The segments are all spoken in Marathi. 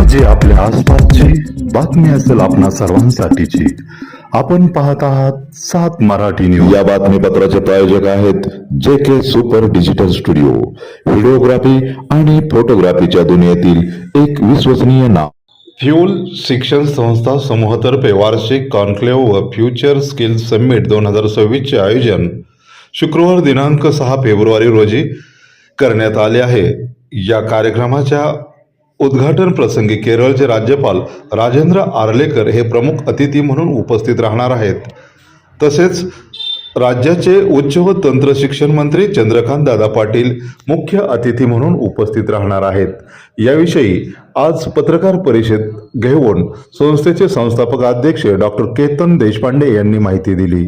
टेक्नॉलॉजी आपल्या आसपासची बातमी असेल आपणा सर्वांसाठीची. आपण पाहत आहात 7 मराठी न्यूज. या बातमीपत्राचे प्रायोजक आहेत JK super digital studio, videography आणि फोटोग्राफीच्या दुनियेतील एक विश्वसनीय नाव. फ्युल शिक्षण संस्था समूहातर्फे वार्षिक कॉन्क्लेव्ह व फ्युचर स्किल समिट 2026 चे आयोजन शुक्रवार दिनांक 6 फेब्रुवारी रोजी करण्यात आले आहे. या कार्यक्रमाच्या उद्घाटन प्रसंगी केरळचे राज्यपाल राजेंद्र आर्लेकर हे प्रमुख अतिथी म्हणून उपस्थित राहणार आहेत. तसेच राज्याचे उच्च व तंत्र शिक्षण मंत्री चंद्रकांत दादा पाटील मुख्य अतिथी म्हणून उपस्थित राहणार आहेत. याविषयी आज पत्रकार परिषद घेऊन संस्थेचे संस्थापक अध्यक्ष डॉक्टर केतन देशपांडे यांनी माहिती दिली.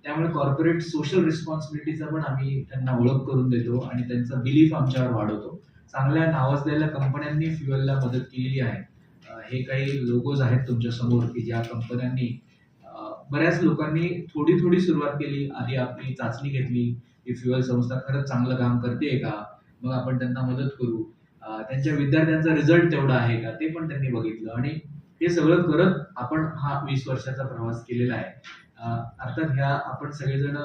त्यामुळे कॉर्पोरेट सोशल रिस्पॉन्सिबिलिटीचा पण आम्ही त्यांना ओळख करून देतो आणि त्यांचा बिलीफ आमच्यावर वाढवतो. चांगल्या नावाजलेल्या कंपन्यांनी फ्युएलला मदत केलेली आहे. हे काही लोगोज आहेत तुमच्या समोर की ज्या कंपन्यांनी बऱ्याच लोकांनी थोडी सुरुवात केली. आधी आपली चाचणी घेतली की फ्युएल संस्था खरंच चांगलं काम करते का, मग आपण त्यांना मदत करू. त्यांच्या विद्यार्थ्यांचा रिझल्ट तेवढा आहे का ते पण त्यांनी बघितलं आणि हे सगळं करत आपण हा 20 वर्षाचा प्रवास केलेला आहे. अर्थात ह्या आपण सगळेजण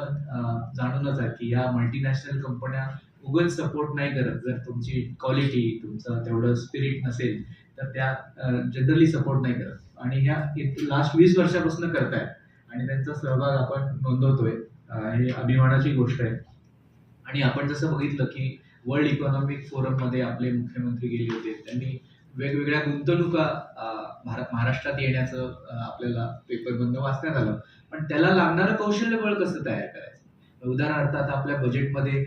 जाणूनच आहे की ह्या मल्टीनॅशनल कंपन्या उगाच सपोर्ट नाही करत. जर तुमची क्वालिटी तुमचं तेवढं स्पिरिट नसेल तर त्या जनरली सपोर्ट नाही करत आणि ह्या लास्ट 20 वर्षापासून करतायत आणि त्यांचा सहभाग आपण नोंदवतोय. हे अभिमानाची गोष्ट आहे. आणि आपण जसं बघितलं की वर्ल्ड इकॉनॉमिक फोरम मध्ये आपले मुख्यमंत्री गेले होते. त्यांनी वेगवेगळ्या गुंतवणुका महाराष्ट्रात येण्याचं आपल्याला पेपरमधनं वाचण्यात आलं. पण त्याला लागणारं कौशल्यबळ कसं तयार करायचं. उदाहरणार्थ आता आपल्या बजेटमध्ये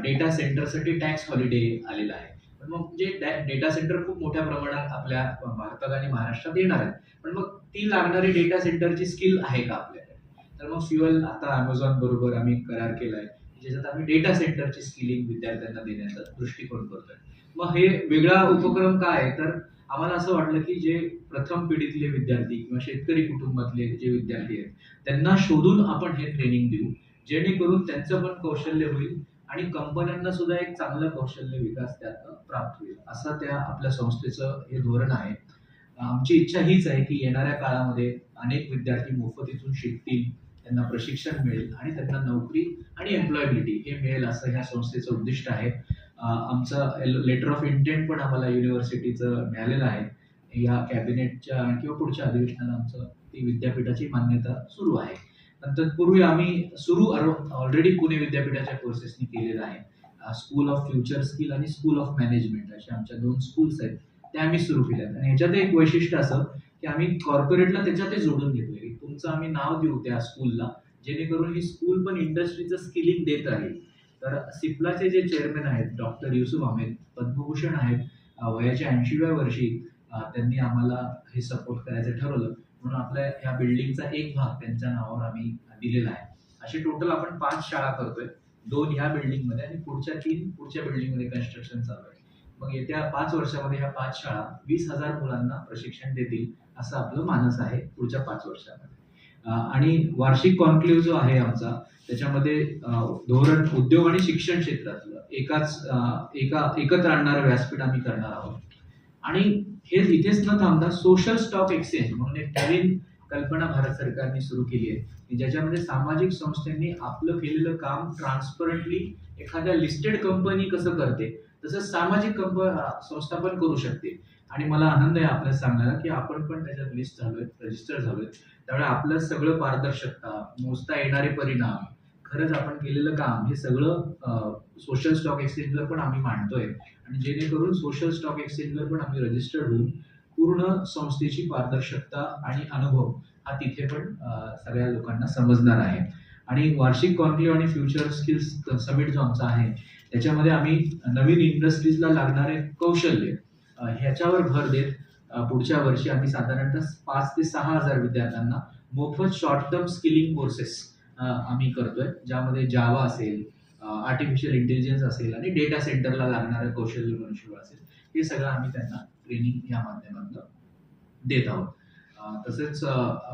डेटा सेंटरसाठी टॅक्स हॉलिडे आलेला आहे. पण मग जे डेटा सेंटर खूप मोठ्या प्रमाणात आपल्या भारतात आणि महाराष्ट्रात येणार आहेत. पण मग ती लागणारी डेटा सेंटरची स्किल आहे का आपल्याकडे. तर मग फ्युएल आता अमेझॉन बरोबर आम्ही करार केलाय ज्याच्यात आम्ही डेटा सेंटरची स्किलिंग विद्यार्थ्यांना देण्याचा दृष्टिकोन करतोय. मग हे वेगळा उपक्रम काय आहे तर आम्हाला असं वाटलं की जे प्रथम पिढीतले विद्यार्थी किंवा शेतकरी कुटुंबातले जे विद्यार्थी आहेत त्यांना शोधून आपण हे ट्रेनिंग देऊ जेणेकरून त्यांचं पण कौशल्य होईल आणि कंपन्यांना सुद्धा एक चांगलं कौशल्य विकास त्यात प्राप्त होईल. असं त्या आपल्या संस्थेचं हे धोरण आहे. आमची इच्छा हीच आहे की येणाऱ्या काळामध्ये अनेक विद्यार्थी मोफतीतून शिकतील, त्यांना प्रशिक्षण मिळेल आणि त्यांना नोकरी आणि एम्प्लॉयबिलिटी हे मिळेल असं ह्या संस्थेचं उद्दिष्ट आहे. आमचं लेटर ऑफ इंटेंट पण आम्हाला युनिव्हर्सिटीचं मिळालेलं आहे. या कॅबिनेटच्या किंवा पुढच्या अधिवेशनाला आमचं ती विद्यापीठाची मान्यता सुरू आहे. नंतर पूर्वी आम्ही ऑलरेडी पुणे विद्यापीठाच्या कोर्सेसनी केलेलं आहे. स्कूल ऑफ फ्युचर स्किल आणि स्कूल ऑफ मॅनेजमेंट अशा आमच्या 2 स्कूल्स आहेत त्या आम्ही सुरू केल्यात. आणि ह्याच्यात एक वैशिष्ट्य असं की आम्ही कॉर्पोरेटला त्याच्यातच जोडून घेतोय की तुमचं आम्ही नाव देऊ त्या स्कूलला जेणेकरून ही स्कूल पण इंडस्ट्रीचं स्किलिंग देत राहील. तर सिप्लाचे जे चेअरमॅन आहेत डॉक्टर युसुफ अहमेद पद्मभूषण आहेत, वयाच्या 80व्या वर्षी त्यांनी आम्हाला हे सपोर्ट करायचं ठरवलं म्हणून आपल्या ह्या बिल्डिंगचा एक भाग त्यांच्या नावावर आम्ही दिलेला आहे. असे टोटल आपण 5 शाळा करतोय. 2 ह्या बिल्डिंगमध्ये आणि पुढच्या 3 पुढच्या बिल्डिंगमध्ये कन्स्ट्रक्शन चालू आहे. मग येत्या 5 वर्षामध्ये ह्या 5 शाळा 20,000 मुलांना प्रशिक्षण देतील असं आपलं मानस आहे पुढच्या 5 वर्षामध्ये. आणि वार्षिक कॉन्क्लेव्ह जो आहे आमचा त्याच्यामध्ये धोरण उद्योग आणि शिक्षण क्षेत्रातलं एकत्र आणणारं व्यासपीठ आम्ही करणार आहोत. आणि हे इथेच न थांबता सोशल स्टॉक एक्सचेंज म्हणून एक नवीन कल्पना भारत सरकारने सुरू केली आहे की ज्याच्यामध्ये सामाजिक संस्थांनी आपलं केलेलं काम ट्रान्सपरंटली एखाद्या लिस्टेड कंपनी कसं करते तसं सामाजिक संस्था पण करू शकते. आणि मला आनंद आहे आपल्याला सांगण्याला की आपण पण त्याच्यात लिस्ट झालोय, रजिस्टर झालोय. त्यामुळे आपलं सगळं पारदर्शकता, मोजता येणारे परिणाम, खरंच आपण केलेलं काम हे सगळं सोशल स्टॉक एक्सचेंजवर पण आम्ही मांडतोय. आणि जेणेकरून सोशल स्टॉक एक्सचेंजवर पण आम्ही रजिस्टर्ड होऊन पूर्ण संस्थेची पारदर्शकता आणि अनुभव हा तिथे पण सगळ्या लोकांना समजणार आहे. आणि वार्षिक कॉन्क्लेव्ह आणि फ्युचर स्किल्स समिट जो आमचा आहे त्याच्यामध्ये आम्ही नवीन इंडस्ट्रीजला लागणारे कौशल्य ह्याच्यावर भर देत पुढच्या वर्षी आम्ही साधारणतः 5 ते 6,000 विद्यार्थ्यांना मोफत शॉर्ट टर्म स्किलिंग कोर्सेस आम्ही करतोय ज्यामध्ये जावा असेल, आर्टिफिशियल इंटेलिजन्स असेल आणि डेटा सेंटरला लागणारं कौशल्य मनुष्यबळ असेल हे सगळं आम्ही त्यांना ट्रेनिंग या माध्यमातून देत आहोत. तसेच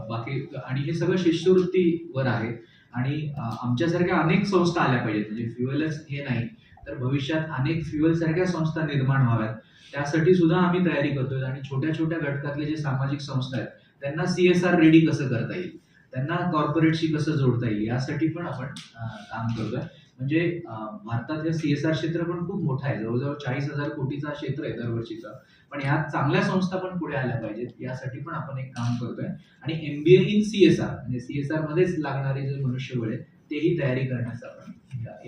बाकी आणि हे सगळं शिष्यवृत्तीवर आहे. आणि आमच्यासारख्या अनेक संस्था आल्या पाहिजेत म्हणजे फ्युएलच हे नाही तर भविष्यात अनेक फ्युएल सारख्या संस्था निर्माण व्हाव्यात त्यासाठी सुद्धा आम्ही तयारी करतोय आणि छोट्या छोट्या घटकातले जे सामाजिक संस्था आहेत त्यांना CSR रेडी कसं करता येईल, त्यांना कॉर्पोरेटशी कसं जोडता येईल यासाठी पण आपण काम करतोय. म्हणजे भारतातलं CSR क्षेत्र पण खूप मोठं आहे, जवळजवळ 40,000 कोटीचा क्षेत्र आहे दरवर्षीचा. पण यात चांगल्या संस्था पण पुढे आल्या पाहिजेत यासाठी पण आपण एक काम करतोय. आणि MBA इन CSR म्हणजे CSR मध्येच लागणारे जे मनुष्यबळ आहे तेही तयारी करण्याचं आपण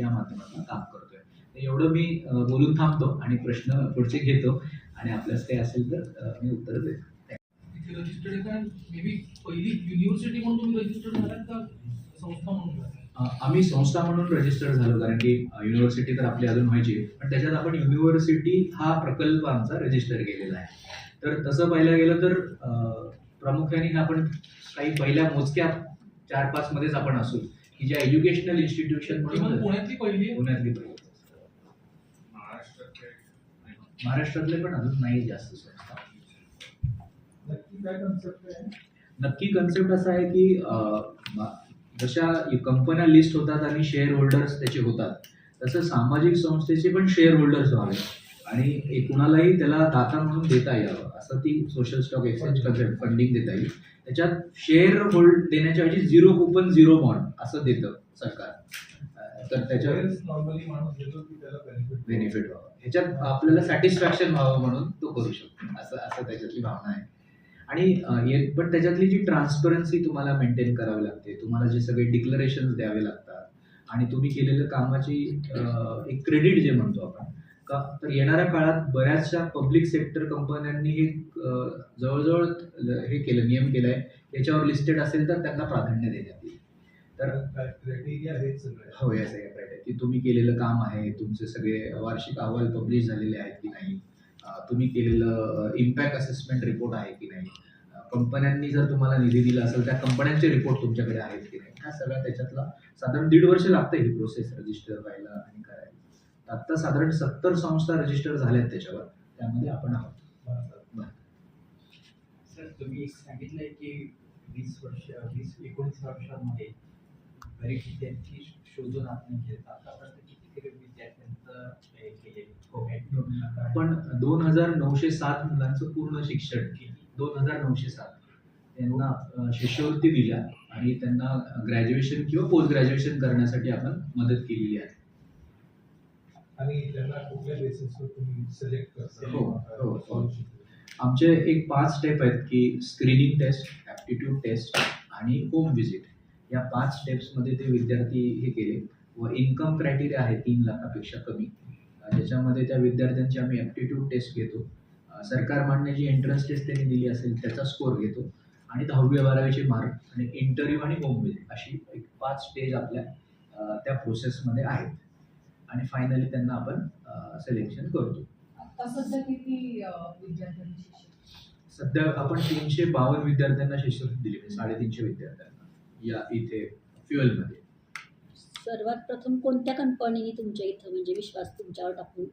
या माध्यमातून काम करतोय. तर एवढं मी बोलून थांबतो आणि प्रश्न पुढचे घेतो आणि आपल्यास काही असेल तर मी उत्तर देतो. रजिस्टर्ड का मे बी पहिली युनिव्हर्सिटी म्हणून तुम्ही रजिस्टर्ड झालात का संस्था म्हणून झालात? आम्ही संस्था म्हणून रजिस्टर झालो कारण की युनिव्हर्सिटी तर आपली अजून व्हायची, पण त्याच्यात आपण युनिव्हर्सिटी हा प्रकल्प आमचा रजिस्टर केलेला आहे. तर तसं पाहायला गेलं तर प्रामुख्याने आपण काही पहिल्या मोजक्या 4-5 मध्येच आपण असू की ज्या एज्युकेशनल इन्स्टिट्यूशन म्हणून पुण्यातली पहिली पुण्यातली पहिली. महाराष्ट्रातले पण अजून नाही जास्त संस्था. नक्की कन्सेप्ट असा आहे की जशा कंपन्या लिस्ट होतात आणि शेअर होल्डर्स त्याचे होतात तसं सामाजिक संस्थेचे पण शेअर होल्डर्स व्हावे आणि कुणालाही त्याला दाता म्हणून देता यावं असं ती social stock exchange concept funding देता येईल. त्याच्यात शेअर होल्ड देण्याच्या ऐवजी 0 कुपन 0 बॉन्ड असं देतं सरकार. तर त्याच्यावर बेनिफिट व्हावं ह्याच्यात आपल्याला सॅटिस्फॅक्शन व्हावं म्हणून तो करू शकतो असं असं त्याच्यातली भावना आहे. आणि पण त्याच्यातली जी ट्रान्सपरन्सी तुम्हाला मेंटेन करावी लागते, तुम्हाला जे सगळे डिक्लरेशन द्यावे लागतात आणि तुम्ही केलेल्या कामाची एक क्रेडिट जे म्हणतो आपण का, तर येणाऱ्या काळात बऱ्याचशा पब्लिक सेक्टर कंपन्यांनी हे जवळजवळ हे केलं, नियम केलाय याच्यावर लिस्टेड असेल तर त्यांना प्राधान्य देण्यात येईल. तर हो या सगळ्या क्रायटेरिया की तुम्ही केलेलं काम आहे, तुमचे सगळे वार्षिक अहवाल पब्लिश झालेले आहेत की नाही, तुम्ही केलेलं इम्पॅक्ट असेसमेंट रिपोर्ट आहे की नाही, कंपन्यांनी जर तुम्हाला निधी दिला असेल त्या कंपन्यांचे रिपोर्ट तुमच्याकडे आहेत की नाही, हा सगळा त्याच्यातला साधारण 1.5 वर्ष लागतं ही प्रोसेस रजिस्टर व्हायला आणि करायला. आता साधारण 70 संस्था रजिस्टर झाल्यात त्याच्यावर, त्यामध्ये आपण आहोत. सर तुम्ही सांगितलंय की 20-19 वर्षांमध्ये बरेच विद्यार्थी शोधून आपण घेत आतापर्यंत किती विद्यार्थ्यांचं केले पण 2,907 मुलांचं पूर्ण शिक्षण 2,907 त्यांना शिष्यवृत्ती दिल्या आणि त्यांना ग्रॅज्युएशन किंवा पोस्ट ग्रॅज्युएशन करण्यासाठी आपण मदत केलेली आहे. आणि त्यांना कुठल्या बेसिसवर तुम्ही सिलेक्ट करता? आमचे एक 5 स्टेप आहेत की स्क्रीनिंग टेस्ट, ॲप्टिट्यूड टेस्ट आणि होम व्हिजिट. या 5 स्टेप्समध्ये ते विद्यार्थी हे केले व इन्कम क्रायटेरिया आहे 3 लाखापेक्षा कमी. ज्याच्यामध्ये त्या विद्यार्थ्यांची आम्ही ॲप्टिट्यूड टेस्ट घेतो, सरकार मान्य जी एंट्रन्स टेस्ट त्यांनी दिली असेल त्याचा स्कोअर घेतो आणि 10वी-12वीचे मार्क आणि इंटरव्ह्यू आणि होम व्हिजिट अशी एक 5 स्टेज आपल्या त्या प्रोसेसमध्ये आहेत आणि फायनली त्यांना आपण सिलेक्शन करतो. सध्या किती विद्यार्थ्यांची सध्या आपण 352 विद्यार्थ्यांना शिष्यवृत्ती दिली, 350 विद्यार्थ्यांना या इथे फ्युएलमध्ये. सर्वात प्रथम कोणत्या कंपनीने तुमच्या इथं म्हणजे विश्वास तुमच्यावर टाकून?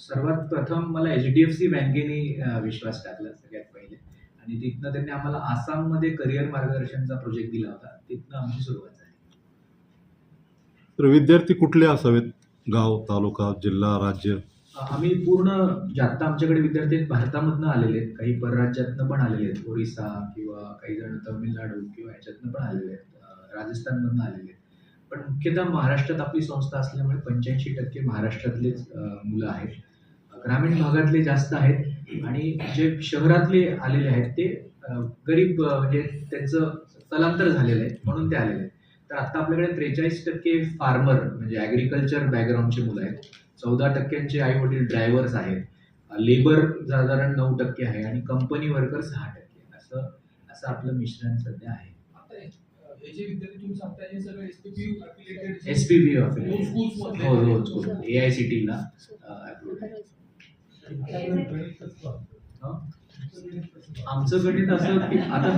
सर्वात प्रथम मला HDFC बँकेने विश्वास टाकला सगळ्यात पहिले आणि तिथनं त्यांनी आम्हाला आसाममध्ये करिअर मार्गदर्शनचा प्रोजेक्ट दिला होता, तिथनं आमची सुरुवात झाली. तर विद्यार्थी कुठले असावेत? गाव, तालुका, जिल्हा, राज्य? आम्ही पूर्ण जे आत्ता आमच्याकडे विद्यार्थी आहेत भारतामधनं आलेले आहेत, काही परराज्यातनं पण आलेले आहेत, ओरिसा किंवा काही जण तामिळनाडू किंवा ह्याच्यातनं पण आलेले आहेत, राजस्थानमधनं आलेले आहेत. पण मुख्यतः महाराष्ट्रात आपली संस्था असल्यामुळे 85% महाराष्ट्रातलेच मुलं आहेत. ग्रामीण भागातले जास्त आहेत आणि जे शहरातले आलेले आहेत ते गरीब म्हणजे त्यांचं स्थलांतर झालेलं आहे म्हणून ते आलेले आहेत. तर आता आपल्याकडे 43% फार्मर म्हणजे ॲग्रिकल्चर बॅकग्राऊंडचे मुलं आहेत, 14% आई वडील ड्रायव्हर्स आहेत, लेबर साधारण 9% आहे आणि कंपनी वर्कर 6%. असं आपलं मिश्रण सध्या आहे. हे जे विद्यार्थी तुम्ही सांगताय हे सगळे SPPU SPPU स्कूल्समधले AICTE ला अप्रूव्ड आहे. आमचं गणित असं की आता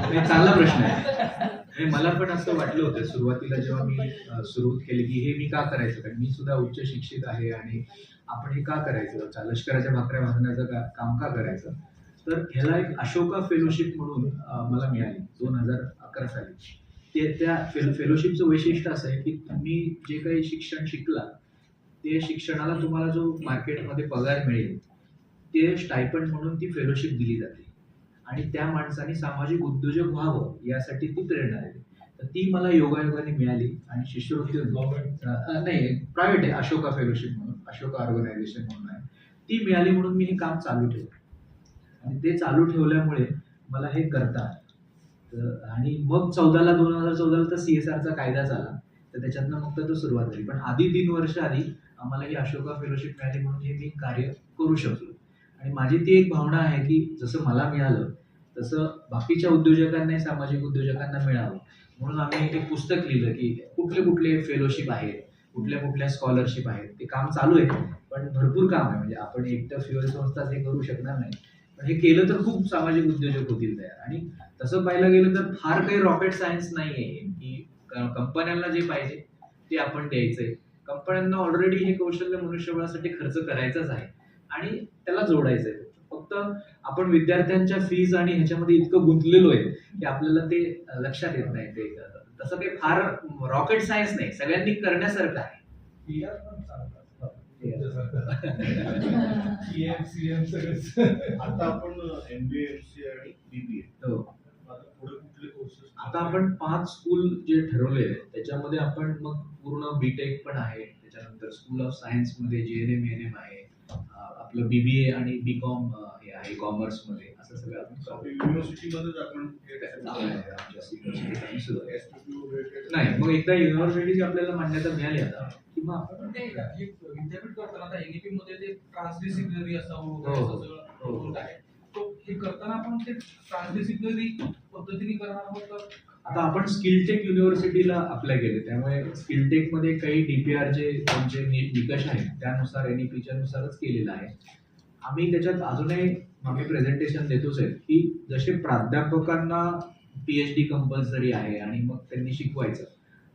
हे चांगला प्रश्न आहे. मला पण असं वाटलं होतं सुरुवातीला जेव्हा मी सुरू केली की हे मी का करायचं, कारण मी सुद्धा उच्च शिक्षित आहे आणि आपण हे का करायचं, लष्कराच्या भाकऱ्या भाजण्याचं काम का करायचं. तर ह्याला एक अशोका फेलोशिप म्हणून मला मिळाली 2011 साली. त्या फेलोशिपचं वैशिष्ट्य असं आहे की तुम्ही जे काही शिक्षण शिकला ते शिक्षणाला तुम्हाला जो मार्केटमध्ये पगार मिळेल ते स्टायपंड म्हणून ती फेलोशिप दिली जाते आणि त्या माणसाने सामाजिक उद्योजक व्हावं यासाठी ती प्रेरणा देते. तर ती मला योगायोगाने मिळाली आणि शिष्यवृत्ती नाही प्रायव्हेट आहे, अशोका फेलोशिप म्हणून, अशोका ऑर्गनायझेशन म्हणून आहे, ती मिळाली म्हणून मी हे काम चालू ठेवलं आणि ते चालू ठेवल्यामुळे मला हे करता आलं. आणि मग 2014ला तर CSRचा कायदा झाला, तर त्याच्यातनं मग तो सुरुवात झाली. पण आधी 3 वर्ष आधी आम्हाला ही अशोका फेलोशिप मिळाली म्हणून हे मी कार्य करू शकलो. आणि माझी ती एक भावना आहे की जसं मला मिळालं तसं बाकीच्या उद्योजकांना, सामाजिक उद्योजकांना मिळावं म्हणून आम्ही एक पुस्तक लिहिलं की कुठले कुठले फेलोशिप आहेत, कुठल्या कुठल्या स्कॉलरशिप आहेत. ते काम चालू आहे, पण भरपूर काम आहे. म्हणजे आपण एकटं फ्युएल संस्थाच हे करू शकणार नाही, पण हे केलं तर खूप सामाजिक उद्योजक होतील तयार. आणि तसं पाहायला गेलं तर फार काही रॉकेट सायन्स नाही आहे की कंपन्यांना जे पाहिजे ते आपण द्यायचंय. कंपन्यांना ऑलरेडी हे कौशल्य मनुष्यबळासाठी खर्च करायचंच आहे आणि त्याला जोडायचंय. फक्त आपण विद्यार्थ्यांच्या फीज आणि ह्याच्यामध्ये इतकं गुंतलेलो आहे की आपल्याला ते लक्षात येत नाही. ते तसं काही फार रॉकेट सायन्स नाही, सगळ्यांनी करण्यासारखं आहे. आता आपण MBA, MCA आणि BBA हो. पुढे कुठले कोर्सेस? आता आपण 5 स्कूल जे ठरवले आहेत त्याच्यामध्ये आपण मग पूर्ण बीटेक पण आहे, त्याच्यानंतर स्कूल ऑफ सायन्स मध्ये JNM NM आहे, आपलं BBA आणि BCom हे आहे कॉमर्स मध्ये, असं सगळं आपण युनिव्हर्सिटीमध्येच आपण नाही. मग एकदा युनिव्हर्सिटीची आपल्याला मान्यता मिळाली आता की मग आपण पण ते एक विद्यापीठ करताना आता NEP मध्ये ते ट्रान्सडिसिप्लिनरी असावं वगैरे हो, असं सगळं बोलत आहे. तो हे करताना आपण ते ट्रान्सडिसिप्लिनरी पद्धतीने करणार आहोत तर आता आपण स्किलटेक युनिव्हर्सिटीला अप्लाय केले, त्यामुळे स्किलटेक मध्ये काही DPR जे त्यांचे निकष आहेत त्यानुसार NEPच्या नुसारच केलेलं आहे. आम्ही त्याच्यात अजूनही आम्ही प्रेझेंटेशन देतोच आहे की जसे प्राध्यापकांना PhD कंपल्सरी आहे आणि मग त्यांनी शिकवायचं,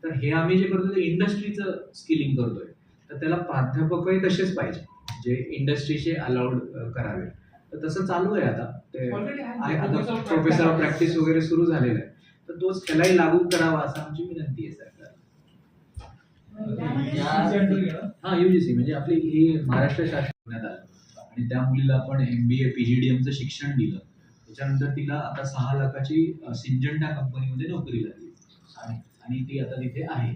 तर हे आम्ही जे करतो ते इंडस्ट्रीचं स्किलिंग करतोय. तर त्याला प्राध्यापकही तसेच पाहिजे जे इंडस्ट्रीचे अलाउड करावे. तर तसं चालू आहे आता. ते Already आहे. आहे आता प्रोफेसर ऑफ प्रॅक्टिस वगैरे सुरू झालेलं आहे, तर तोच त्यालाही लागू करावा असं आमची विनंती आहे सरकारला. हा UGC म्हणजे आपली ही महाराष्ट्र शासनात आलं आणि त्या मुलीला आपण MBA PGDMचं शिक्षण दिलं. त्याच्यानंतर तिला आता 6 लाखाची सिंजंटा कंपनीमध्ये नोकरी लागली आणि ती आता तिथे आहे.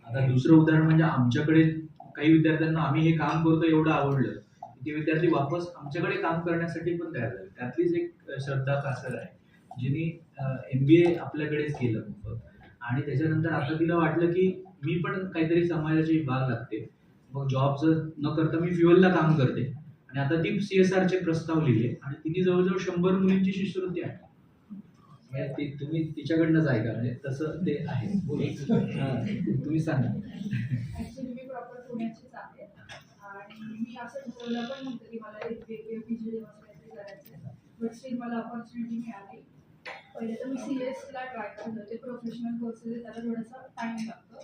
आता दुसरं उदाहरण म्हणजे आमच्याकडे काही विद्यार्थ्यांना आम्ही हे काम करतो एवढं आवडलं की ते विद्यार्थी वापस आमच्याकडे काम करण्यासाठी पण तयार झाले. त्यातलीच एक श्रद्धा कासर आहे जिने MBA आपल्याकडेच केलं आणि त्याच्यानंतर आता तिला वाटलं की मी पण काहीतरी समाजाची बाग लागते. मग जॉब जर न करता मी फ्युएलला काम करते आणि आता ती CSRचे प्रस्ताव लिहिले आणि तिने जवळजवळ 100 मुलींची शिष्यवृत्ती आहे. म्हणजे तुम्ही तिच्याकडनंच ऐका, म्हणजे तसं ते आहे. तुम्ही सांगा. ऍक्च्युली मी प्रॉपर पुण्याचीच आहे आणि मी असं ठरवलं पण नव्हतं की मला वेगवेगळे PGD काहीतरी करायचं, बट स्टील मला ऑपॉर्च्युनिटी मिळाली. पहिले तर मी CS ला ट्राय करत होते. प्रोफेशनल कोर्सेस आहे, त्याला थोडासा टाइम लागतो.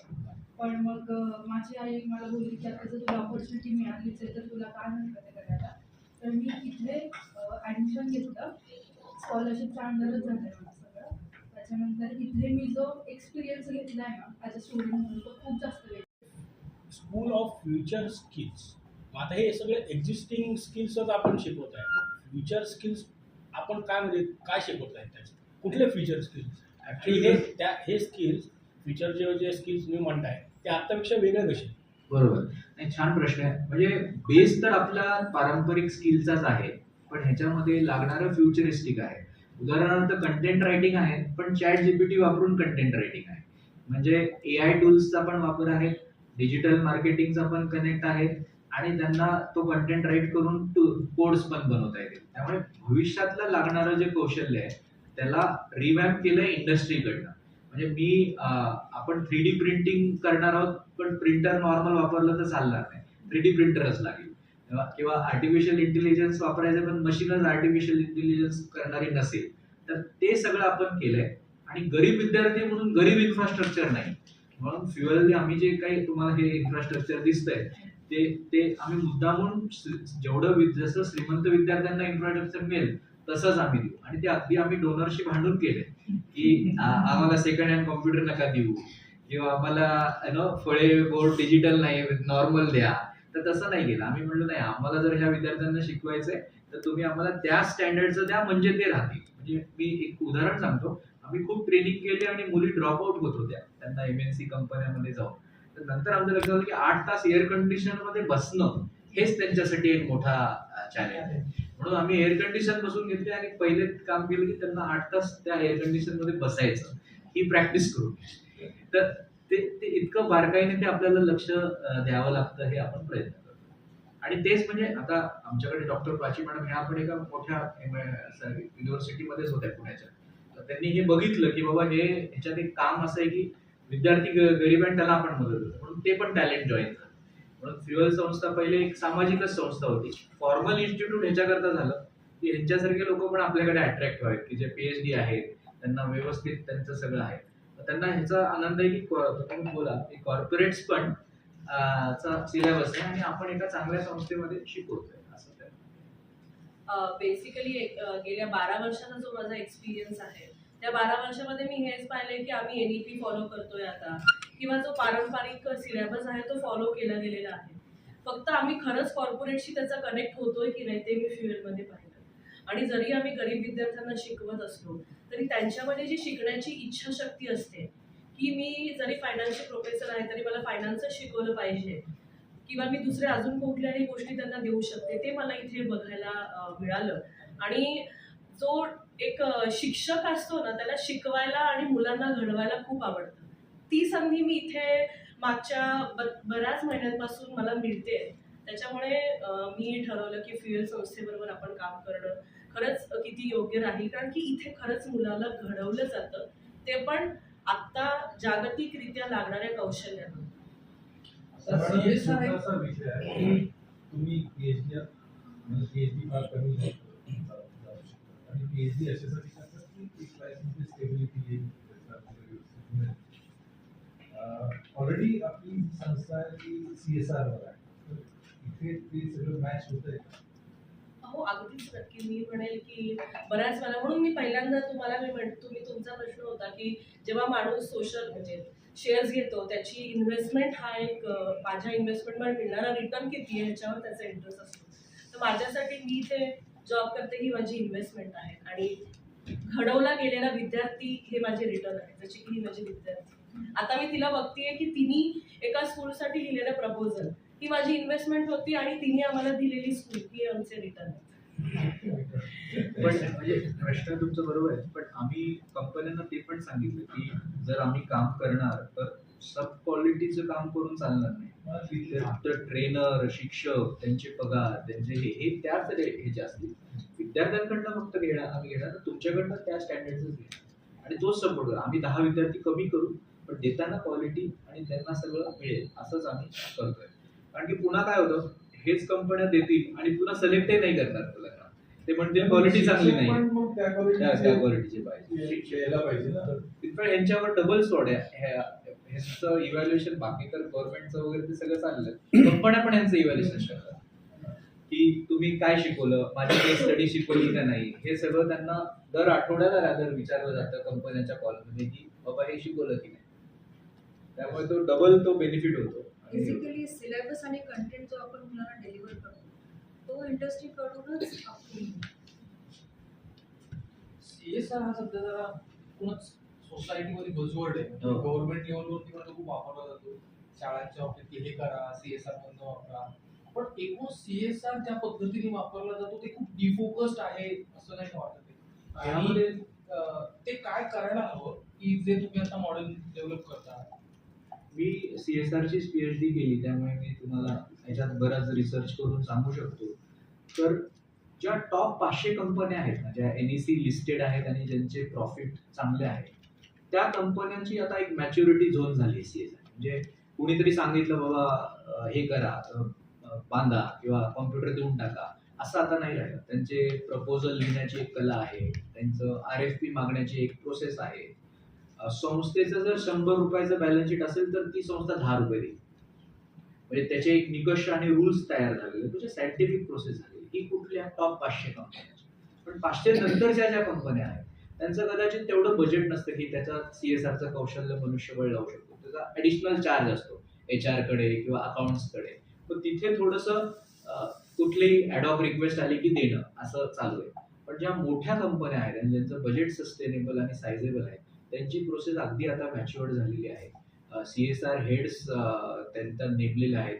पण मग माझी आई मला बोलली की आता जर तुला ऑपॉर्च्युनिटी मिळालीच आहे तर तुला काय म्हणतं ते करायला. तर मी तिथे ॲडमिशन घेतलं. स्कॉलरशिपच्या अंडरच झालं मला सगळं. त्याच्यानंतर इथे मी जो एक्सपिरियन्स घेतला आहे ना ॲज अ स्टुडंट म्हणून तो खूप जास्त वेगळा. School of future skills. आता हे सगळे एक्झिस्टिंग स्किल्सच आपण शिकवत आहे. मग फ्युचर स्किल्स आपण काय म्हणजे काय शिकवत आहे त्याचे कुठले फ्युचर स्किल्स? ॲक्च्युली हे स्किल्स फ्युचरचे जे स्किल्स तुम्ही म्हणताय ते आत्तापेक्षा वेगळे कसे? बरोबर. नाही, छान प्रश्न आहे. म्हणजे बेस तर आपला पारंपरिक स्किलचाच आहे, पण ह्याच्यामध्ये लागणारं फ्युचरिस्टिक आहे. उदाहरणार्थ कंटेंट रायटिंग आहे, पण ChatGPT वापरून कंटेंट रायटिंग आहे. म्हणजे AI टूल्सचा पण वापर आहे, डिजिटल मार्केटिंगचा पण कनेक्ट आहे आणि त्यांना तो कंटेंट राईट करून कोड्स पण बनवता येतील. त्यामुळे भविष्यातलं लागणारं जे कौशल्य आहे त्याला रिवॅम्प केलंय इंडस्ट्रीकडनं. म्हणजे आपण 3D प्रिंटिंग करणार आहोत, पण प्रिंटर नॉर्मल वापरलं तर चालणार नाही, 3D प्रिंटरच लागेल. किंवा आर्टिफिशियल इंटेलिजन्स वापरायचं, पण मशीनच आर्टिफिशियल इंटेलिजन्स करणारी नसेल, तर ते सगळं आपण केलंय. आणि गरीब विद्यार्थी म्हणून गरीब इन्फ्रास्ट्रक्चर नाही, म्हणून फ्युएल आम्ही जे काही तुम्हाला हे इन्फ्रास्ट्रक्चर दिसतंय ते आम्ही मुद्दामून जेवढं जसं श्रीमंत विद्यार्थ्यांना इन्फ्रास्ट्रक्चर मिळेल तसंच आम्ही देऊ. आणि ते अगदी आम्ही डोनरशिप भांडून केले की आम्हाला सेकंड हँड कॉम्प्युटर नका देऊ किंवा आम्हाला फळे बोर्ड डिजिटल नाही नॉर्मल द्या, तर तसं नाही केलं. आम्ही म्हणलो नाही, आम्हाला जर ह्या विद्यार्थ्यांना शिकवायचंय तर तुम्ही आम्हाला त्या स्टँडर्डचं द्या, म्हणजे ते राहतील. म्हणजे मी एक उदाहरण सांगतो, आम्ही खूप ट्रेनिंग केली आणि मुली ड्रॉपआउट होत होत्या त्यांना MNC कंपन्यांमध्ये जाऊन. तर नंतर आमचं लक्षात आलं की 8 तास एअर कंडिशन मध्ये बसणं हेच त्यांच्यासाठी एक मोठा चॅलेंज आहे. म्हणून आम्ही एअर कंडिशन बसून घेतले आणि पहिले काम केलं की त्यांना 8 तास त्या एअर कंडिशन मध्ये बसायचं, ही प्रॅक्टिस करू. तर ते इतकं बारकाईने ते आपल्याला लक्ष द्यावं लागतं, हे आपण प्रयत्न करतो. आणि तेच म्हणजे आता आमच्याकडे डॉक्टर प्राची मॅडम ह्या पण एका मोठ्या युनिव्हर्सिटीमध्येच होत्या पुण्याच्या. तर त्यांनी हे बघितलं की बाबा ह्याच्यात एक काम असं आहे की विद्यार्थी गरीब आहे त्याला आपण मदत होतो, म्हणून ते पण टॅलेंट जॉईन झालं. म्हणून फ्युअल संस्था पहिले एक सामाजिकच संस्था होती. फॉर्मल इन्स्टिट्यूट ह्याच्याकरता झालं की ह्यांच्यासारखे लोक पण आपल्याकडे अट्रॅक्ट व्हावेत, की जे PhD आहेत, त्यांना व्यवस्थित त्यांचं सगळं आहे. त्यांना ह्याचा आनंद आहे की तुम्ही बोला की कॉर्पोरेट्स पण चा सिलेबस आहे आणि आपण एका चांगल्या संस्थेमध्ये शिकवतोय असं. बेसिकली गेल्या 12 वर्षाचा जो माझा एक्सपिरियन्स आहे, त्या 12 वर्षामध्ये मी हेच पाहिलंय की आम्ही NEP फॉलो करतोय आता, किंवा जो पारंपरिक सिलेबस आहे तो फॉलो केला गेलेला आहे. फक्त आम्ही खरंच कॉर्पोरेटशी त्याचा कनेक्ट होतोय की नाही ते मी फ्युएलमध्ये पाहिलं. आणि जरी आम्ही गरीब विद्यार्थ्यांना शिकवत असलो तरी त्यांच्यामध्ये जी शिकण्याची इच्छाशक्ती असते, की मी जरी फायनान्सचे प्रोफेसर आहे तरी मला फायनान्सच शिकवलं पाहिजे, किंवा मी दुसऱ्या अजून कुठल्याही गोष्टी त्यांना देऊ शकते, ते मला इथे बघायला मिळालं. आणि जो एक शिक्षक असतो ना, त्याला शिकवायला आणि मुलांना घडवायला खूप आवडतं. ती संधी मी इथे मागच्या बऱ्याच महिन्यांपासून मला मिळते. त्याच्यामुळे मी ठरवलं की फ्युएल संस्थेबरोबर आपण काम करणं खरंच किती योग्य राहील, कारण की इथे खरंच मुलाला घडवलं जातं, ते पण आत्ता जागतिकरित्या लागणाऱ्या कौशल्यानं. असा विषय आहे की तुम्ही PhD फार कमी आणि PhD अशासाठी करतात की एक लाईफमध्ये स्टेबिलिटी येईल. ऑलरेडी आपली संस्था आहे ती CSR वर आहे, तर इथे ते सगळं मॅच होतंय. हो, अगदीच नक्की. मी म्हणेल की बऱ्याच वेळा, म्हणून मी पहिल्यांदा तुम्ही तुमचा प्रश्न होता की जेव्हा माणूस सोशल म्हणजे शेअर्स घेतो, त्याची इन्व्हेस्टमेंट हा एक माझ्या इन्व्हेस्टमेंटवर मिळणारा रिटर्न किती आहे ह्याच्यावर त्याचा इंटरेस्ट असतो. तर माझ्यासाठी मी इथे जॉब करते ही माझी इन्व्हेस्टमेंट आहे, आणि घडवला गेलेला विद्यार्थी हे माझे रिटर्न आहे. जशी की ही माझी विद्यार्थी आता मी तिला बघतीये की तिने एका स्कूलसाठी लिहिलेलं प्रपोजल ही माझी इन्व्हेस्टमेंट होती, आणि तिने आम्हाला दिलेली स्कूल ही आमचे रिटर्न आहे. पण म्हणजे प्रश्न तुमचं बरोबर आहे, पण आम्ही कंपन्यांना ते पण सांगितलं की जर आम्ही काम करणार तर सब क्वालिटीचं काम करून चालणार नाही. तर ट्रेनर, शिक्षक, त्यांचे पगार, त्यांचे हे त्याच ह्याचे असतील. विद्यार्थ्यांकडनं फक्त आम्ही घेणार, तर तुमच्याकडनं त्या स्टँडर्डच घेणार आणि तोच सपोर्ट करा. आम्ही 10 विद्यार्थी कमी करू, पण देताना क्वालिटी आणि त्यांना सगळं मिळेल असंच आम्ही करतोय. कारण की पुन्हा काय होतं, हेच कंपन्या देतील आणि पुन्हा सिलेक्टही नाही करणार तुला. ते म्हणतील क्वालिटी चांगली नाही, त्या क्वालिटीची पाहिजे. पण यांच्यावर डबल सोड आहे. ह्याचं इव्हॅल्युएशन बाकी तर गव्हर्नमेंटचं वगैरे ते सगळं चाललं, कंपन्या पण यांचं इव्हॅल्युएशन करतात की तुम्ही काय शिकवलं, माझी केस स्टडी शिकवली का नाही. हे सगळं त्यांना दर आठवड्याला रादर विचारलं जातं कंपन्यांच्या कॉलमध्ये की बाबा हे शिकवलं की नाही. त्यामुळे तो डबल तो बेनिफिट होतो. बेसिकली सिलेबस आणि कंटेंट जो आपण मुलांना डिलिव्हर करतो तो इंडस्ट्री कडूनच आपण CSR हा सध्या जरा कोणच सोसायटीमध्ये बजवर्ड आहे. गव्हर्नमेंट लेवलवरती पण तो खूप वापरला जातो. शाळांच्या बाबतीत की हे करा, CSR मधनं वापरा. पण एकूण CSR ज्या पद्धतीने वापरला जातो ते खूप डिफोकस्ड आहे असं नाही वाटत. आणि ते काय करायला हवं की जे तुम्ही आता मॉडेल डेव्हलप करता. मी CSRचीच PhD केली, त्यामुळे मी तुम्हाला याच्यात बराच रिसर्च करून सांगू शकतो. तर ज्या टॉप 500 कंपन्या आहेत ना, ज्या NEC लिस्टेड आहेत आणि ज्यांचे प्रॉफिट चांगले आहेत, त्या कंपन्यांची आता एक मॅच्युरिटी झोन झाली CSR. म्हणजे कुणीतरी सांगितलं बाबा हे करा, बांधा किंवा कॉम्प्युटर देऊन टाका, असं आता नाही राहिलं. त्यांचे प्रपोजल लिहिण्याची एक कला आहे, त्यांचं RFP मागण्याची एक प्रोसेस आहे. संस्थेचं जर 100 रुपयाचं बॅलन्स शीट असेल तर ती संस्था 10 रुपये देईल. म्हणजे त्याचे एक निकष आणि रूल्स तयार झालेले, म्हणजे सायंटिफिक प्रोसेस झाली. ही कुठल्या टॉप 500 कंपन्या. पण 500 नंतरच्या ज्या कंपन्या आहेत त्यांचं कदाचित तेवढं बजेट नसतं की त्याचा CSRचं कौशल्य मनुष्यबळ लावू शकतो. त्याचा ॲडिशनल चार्ज असतो HR कडे किंवा अकाउंट्सकडे. पण तिथे थोडंसं कुठलीही ॲडॉक रिक्वेस्ट आली की देणं असं चालू आहे. पण ज्या मोठ्या कंपन्या आहेत आणि ज्यांचं बजेट सस्टेनेबल आणि सायझेबल आहे त्यांची प्रोसेस अगदी आता मॅच्युअर्ड झालेली आहे. CSR हेड्स त्यांच्या नेमलेले आहेत.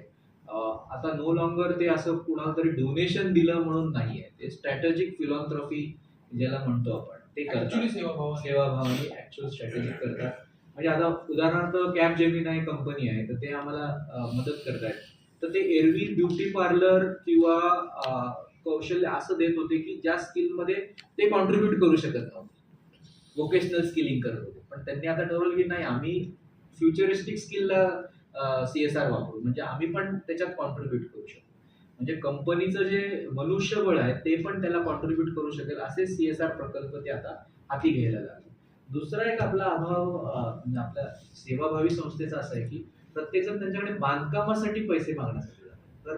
आता नो लॉंगर ते असं कुणाला तरी डोनेशन दिलं म्हणून नाही आहे, ते स्ट्रॅटेजिक फिलॉन्थ्रॉफी ज्याला म्हणतो आपण ते ऍक्च्युली करतात. सेवाभावाने ऍक्च्युअल स्ट्रॅटेजिक करतात. म्हणजे आता उदाहरणार्थ कॅप जेमिनाय कंपनी आहे तर ते आम्हाला मदत करतायत. तर ते एरवी ब्युटी पार्लर किंवा कौशल्य असं देत होते की ज्या स्किलमध्ये ते कॉन्ट्रीब्युट करू शकत नव्हते, वोकेशनल स्किलिंग करत होते. पण त्यांनी आता ठरवलं की नाही, आम्ही फ्युचरिस्टिक स्किलला CSR वापरू, म्हणजे आम्ही पण त्याच्यात कॉन्ट्रीब्युट करू शकतो. म्हणजे कंपनीचं जे मनुष्यबळ आहे ते पण त्याला कॉन्ट्रीब्युट करू शकेल असे CSR प्रकल्प ते आता हाती घ्यायला लागले. दुसरा एक आपला अभाव म्हणजे आपल्या सेवाभावी संस्थेचा असा आहे की प्रत्येकजण त्यांच्याकडे बांधकामासाठी पैसे मागण्यासाठी जातात. तर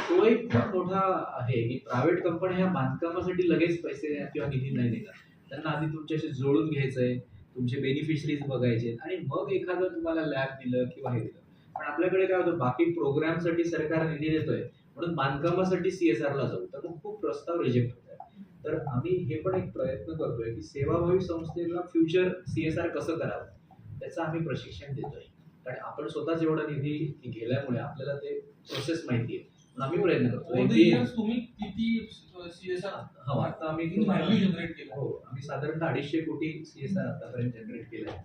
तो एक खूप मोठा आहे की प्रायव्हेट कंपन्या ह्या बांधकामासाठी लगेच पैसे किंवा निधी नाही देणार. त्यांना आधी तुमच्याशी जोडून घ्यायचंय, तुमचे बेनिफिशरीज बघायचे आणि मग एखादं तुम्हाला लॅब दिलं किंवा हे दिलं. पण आपल्याकडे काय होतं, बाकी प्रोग्रामसाठी सरकार निधी देतोय म्हणून बांधकामासाठी CSR ला जाऊ, तर मग खूप प्रस्ताव रिजेक्ट होत आहे. तर आम्ही हे पण एक प्रयत्न करतोय की सेवाभावी संस्थेला फ्युचर CSR कसं करावं त्याचं आम्ही प्रशिक्षण देतोय. कारण आपण स्वतःच एवढा निधी गेल्यामुळे आपल्याला ते प्रोसेस माहिती आहे. म्हणून आम्ही प्रयत्न करतो. Over the years तुम्ही किती CSR आता आम्ही व्हॅल्यू जनरेट केलं? हो, आम्ही साधारणतः 250 कोटी CSR आतापर्यंत जनरेट केलाय.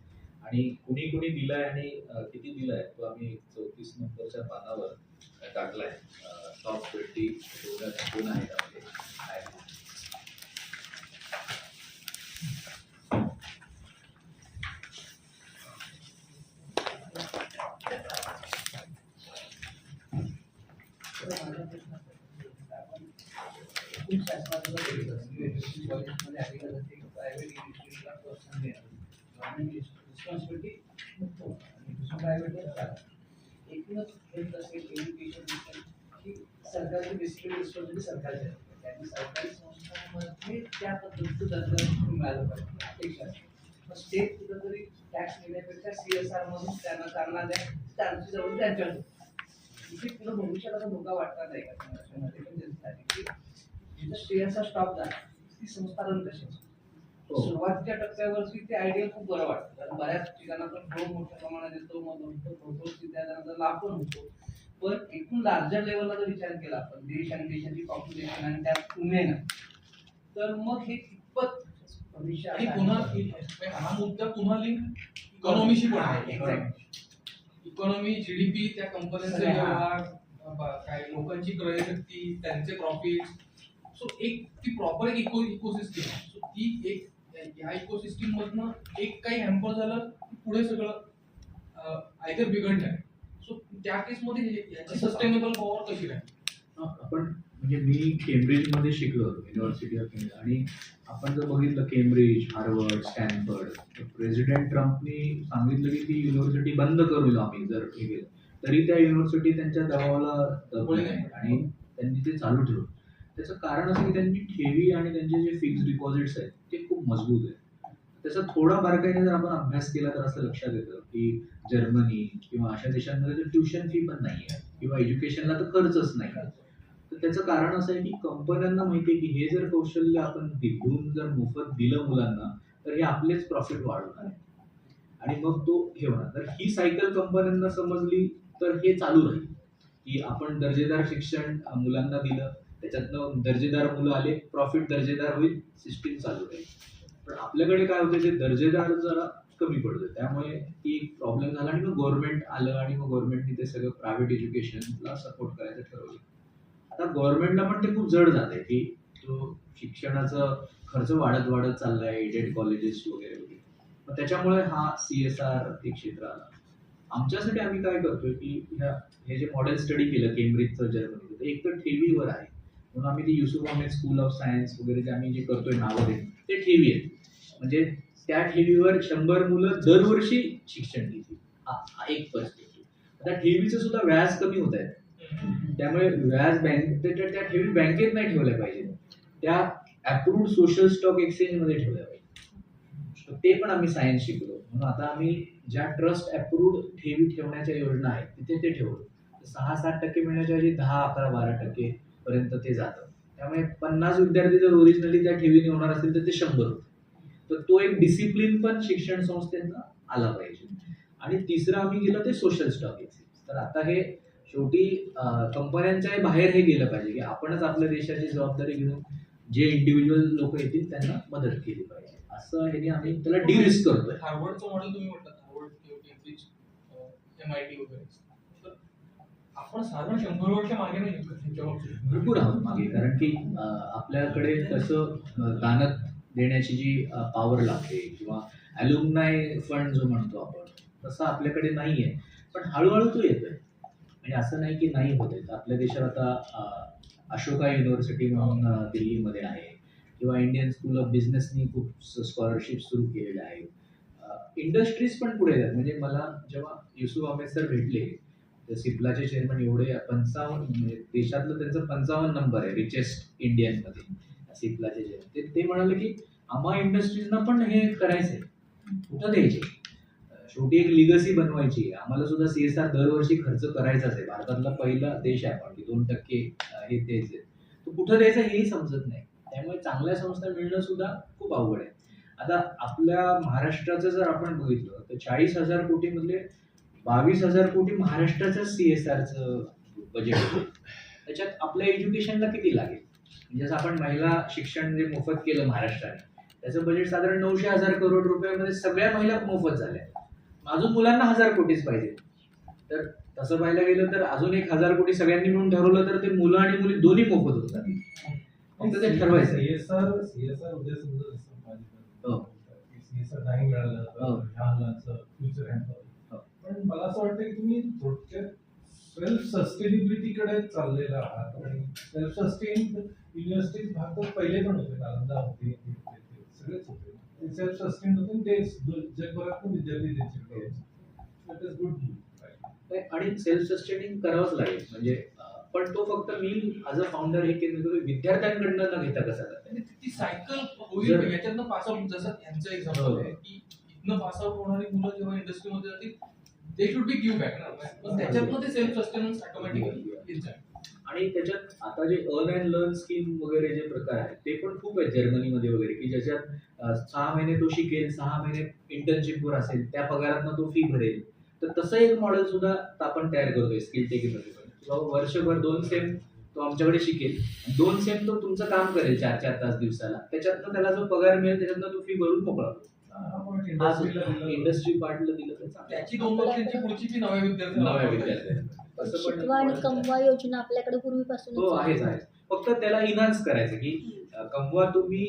आणि कुणी कुणी दिलाय आणि किती दिलाय तो आम्ही 34 नंबरच्या पानावर टाकलाय. टॉप 20 कोण आहेत आपले काय. सरकारची रिस्पॉन्सिबिलिटी सरकारची आहे. त्यांनी सरकारी संस्थांमध्ये त्या पद्धतीचं दर्जा मिळालं पाहिजे अपेक्षा आहे. मग स्टेट कुठंतरी टॅक्स देण्यापेक्षा CSR मधून त्यांना चालना द्या, त्यांची जवळ त्यांच्याकडे इथे पुढे भविष्यात आता धोका वाटणार नाही का संरक्षणामध्ये पण त्यासाठी की जिथं CSR स्टॉप झाला ती संस्था रन कशी असते. सुरुवातीच्या टप्प्यावरती ते आयडिया खूप बरं वाटतं, कारण बऱ्याच ठिकाणी आपण फ्लो मोठ्या प्रमाणात येतो, मग त्यानंतर लाभ पण होतो. पण एकूण लार्जर लेवलला जर विचार केला आपण देश आणि देशाची पॉप्युलेशन आणि त्या तुलनेनं, तर मग हे कितपत भविष्य आणि पुन्हा हा मुद्दा पुन्हा लिंक इकॉनॉमीशी पण आहे. इकॉनॉमी, GDP, त्या कंपन्यांचे व्यवहार, काय लोकांची क्रयशक्ती, त्यांचे प्रॉफिट. सो एक ती प्रॉपर एक इकोसिस्टीम आहे. सो ती एक ह्या इकोसिस्टीम मधनं एक काही हॅम्पर झालं पुढे सगळं आयदर बिघडलं आहे. सो त्या केसमध्ये याची सस्टेनेबल पॉवर कशी राहील? आपण म्हणजे मी केम्ब्रिजमध्ये शिकलो होतो, युनिव्हर्सिटी ऑफ केम्ब्रिज. आणि आपण जर बघितलं केम्ब्रिज, हार्वर्ड, स्टॅनफर्ड, प्रेसिडेंट ट्रम्पनी सांगितलं की ती युनिव्हर्सिटी बंद करू आम्ही जर हे केलं, तरी त्या युनिव्हर्सिटी त्यांच्या दबावाला दबली नाही आणि त्यांनी ते चालू ठेवलं. त्याचं कारण असं की त्यांची ठेवी आणि त्यांचे जे फिक्स्ड डिपॉझिट्स आहेत ते खूप मजबूत आहेत. त्याचा थोडा बारकाईने जर आपण अभ्यास केला तर असं लक्षात येतं की जर्मनी किंवा अशा देशांमध्ये तर ट्युशन फी पण नाही आहे किंवा एज्युकेशनला तर खर्चच नाही. तर त्याचं कारण असं आहे की कंपन्यांना माहिती आहे की हे जर कौशल्य आपण घेऊन जर मोफत दिलं मुलांना तर हे आपलेच प्रॉफिट वाढवणार आहे आणि मग तो हे होणार. तर ही सायकल कंपन्यांना समजली तर हे चालू राहील की आपण दर्जेदार शिक्षण मुलांना दिलं, त्याच्यातनं दर्जेदार मुलं आले, प्रॉफिट दर्जेदार होईल, सिस्टीम चालू राहील. पण आपल्याकडे काय होतं, ते दर्जेदार जरा कमी पडतं, त्यामुळे ती एक प्रॉब्लेम झाला आणि मग गव्हर्नमेंट आलं आणि मग गव्हर्नमेंटने ते सगळं प्रायव्हेट एज्युकेशनला सपोर्ट करायचं ठरवलं. आता गव्हर्नमेंटला पण ते खूप जड जात आहे की तो शिक्षणाचा खर्च वाढत चाललाय, एडेड कॉलेजेस वगैरे वगैरे. मग त्याच्यामुळे हा CSR एक क्षेत्र आला. आमच्यासाठी आम्ही काय करतोय की हे जे मॉडेल स्टडी केलं केम्ब्रिजचं जर्मनीचं, ते एक तर ठेवीवर आहे म्हणून आम्ही ते Yusuf Ahmed school of science वगैरे जे आम्ही जे करतोय नावं देत ते ठेवी आहेत. म्हणजे त्या ठेवीवर 100 मुलं दरवर्षी शिक्षण घेतील, हा एक पर्स्पेक्टिव्ह. आता ठेवीचं सुद्धा व्याज कमी होत आहे, त्यामुळे व्याज त्या ठेवी बँकेत नाही ठेवल्या पाहिजे, त्या अप्रूव्ड सोशल स्टॉक एक्सचेंजमध्ये ठेवल्या पाहिजे. ते पण आम्ही सायन्स शिकलो म्हणून आता आम्ही ज्या ट्रस्ट अप्रूव्ड ठेवी ठेवण्याच्या योजना आहेत तिथे ते ठेवतो. 6-7% मिळण्याच्या ऐवजी 10-11-12% पर्यंत ते जातं. त्यामुळे 50 विद्यार्थी जर ओरिजिनली त्या ठेवीने होणार असतील तर ते 100 होते. तर तो एक डिसिप्लिन पण शिक्षण संस्थेचा आला पाहिजे. आणि तिसरं आम्ही केलं ते सोशल स्टॉक एक्सचेंज. तर आता हे शेवटी कंपन्यांच्या बाहेर हे गेलं पाहिजे की आपणच आपल्या देशाची जबाबदारी घेऊन जे इंडिव्हिज्युअल लोक येतील त्यांना मदत केली पाहिजे. असं हे आम्ही त्याला डिरिस्क करतोय. हार्वर्डचं मॉडेल तुम्ही म्हटलं हार्वर्ड किंवा केम्ब्रिज MIT वगैरे, तर आपण साधारण 100 वर्ष मागे नाही गेलो त्यांच्या बाबतीत. भरपूर आहोत मागे, कारण की आपल्याकडे तसं दानत देण्याची जी पॉवर लागते किंवा ॲल्युमनाय फंड जो म्हणतो आपण तसं आपल्याकडे नाही आहे. पण हळूहळू तो येतोय. म्हणजे असं नाही की नाही होत आहे. आपल्या देशात आता अशोका युनिव्हर्सिटी म्हणून दिल्लीमध्ये आहे किंवा इंडियन स्कूल ऑफ बिझनेसनी खूप स्कॉलरशिप सुरू केलेल्या आहेत. इंडस्ट्रीज पण पुढे आहेत. म्हणजे मला जेव्हा युसुफ अहमेद सर भेटले, तर सिप्लाचे चेअरमन एवढे 55 म्हणजे देशातलं त्यांचा 55 नंबर आहे रिचेस्ट इंडियनमध्ये सिप्लाचे चेअरमन. ते म्हणाले की आम्हा इंडस्ट्रीजना पण हे करायचंय, कुठं द्यायचे. शेवटी एक लिगसी बनवायची आहे. आम्हाला सुद्धा CSR दरवर्षी खर्च करायचाच आहे. भारतातला पहिला देश आहे आपण की 2% हे द्यायचे. तो कुठं द्यायचं हेही समजत नाही. त्यामुळे चांगल्या संस्था मिळणं सुद्धा खूप अवघड आहे. आता आपल्या महाराष्ट्राचं जर आपण बघितलं तर 40,000 कोटी मधले 22,000 कोटी महाराष्ट्राचं CSRचं बजेट होतं. त्याच्यात आपल्या एज्युकेशनला किती लागेल? म्हणजे जसं आपण महिला शिक्षण जे मोफत केलं महाराष्ट्राने, त्याचं बजेट साधारण 900,000 करोड रुपयामध्ये सगळ्या महिला मोफत झाल्या. अजून मुलांना 1,000 कोटीच पाहिजे. तर तसं पाहायला गेलं तर अजून 1,000 कोटी सगळ्यांनी मिळून ठरवलं तर ते मुलं आणि मुली दोन्ही मोफत होतात. फक्त ते ठरवायचं. CSR उद्या समजा हो. CSR नाही मिळालं तर हो. ह्या मुलांचं फ्युचर हो. पण मला असं वाटतं की तुम्ही थोडक्यात सेल्फ सस्टेनेबिलिटी कडे चाललेला आहात आणि सेल्फ सस्टेन युनिव्हर्सिटीज भारतात पहिले पण होते, नालंदा होते, सगळेच होते. ते सेल्फ सस्टेन होते आणि ते जगभरात विद्यार्थी त्यांच्याकडे यायचे. गुड. आणि सेल्फ सस्टेनिंग करावंच लागेल. म्हणजे पण तो फक्त मी ॲज अ फाउंडर हे केलं विद्यार्थ्यांकडनं न घेता कसा करता. आणि ती सायकल होईल याच्यातनं पासआउट, जसं यांचं एक्झाम्पल आहे की इथनं पासआउट होणारी मुलं जेव्हा इंडस्ट्रीमध्ये जातील they should be give back ना. पण त्याच्यातनं ते सेल्फ सस्टेनन्स ऑटोमॅटिकली येत जाईल. आणि त्याच्यात आता जे अर्न अँड लर्न स्कीम वगैरे जे प्रकार आहेत ते पण खूप आहेत जर्मनीमध्ये वगैरे, की ज्याच्यात 6 महिने तो शिकेल, 6 महिने इंटर्नशिपवर असेल, त्या पगारातनं तो फी भरेल. तर तसं एक मॉडेल सुद्धा आपण तयार करतोय स्किल टेकमध्ये. वर्षभर 2 सेम तो आमच्याकडे शिकेल, 2 सेम तो तुमचं काम करेल 4-4 तास दिवसाला. त्याच्यातनं त्याला जो पगार मिळेल त्याच्यातनं तो फी भरून मोकळा होतो. इंडस्ट्री पार्टला दिलं तर चांगलं. त्याची 2 वर्षांची पुढची फी नव्या विद्यार्थ्यांना शिकवा आणि कमवा योजना आपल्याकडे पूर्वीपासून हो आहेच. फक्त त्याला इन्हान्स करायचं की कमवा तुम्ही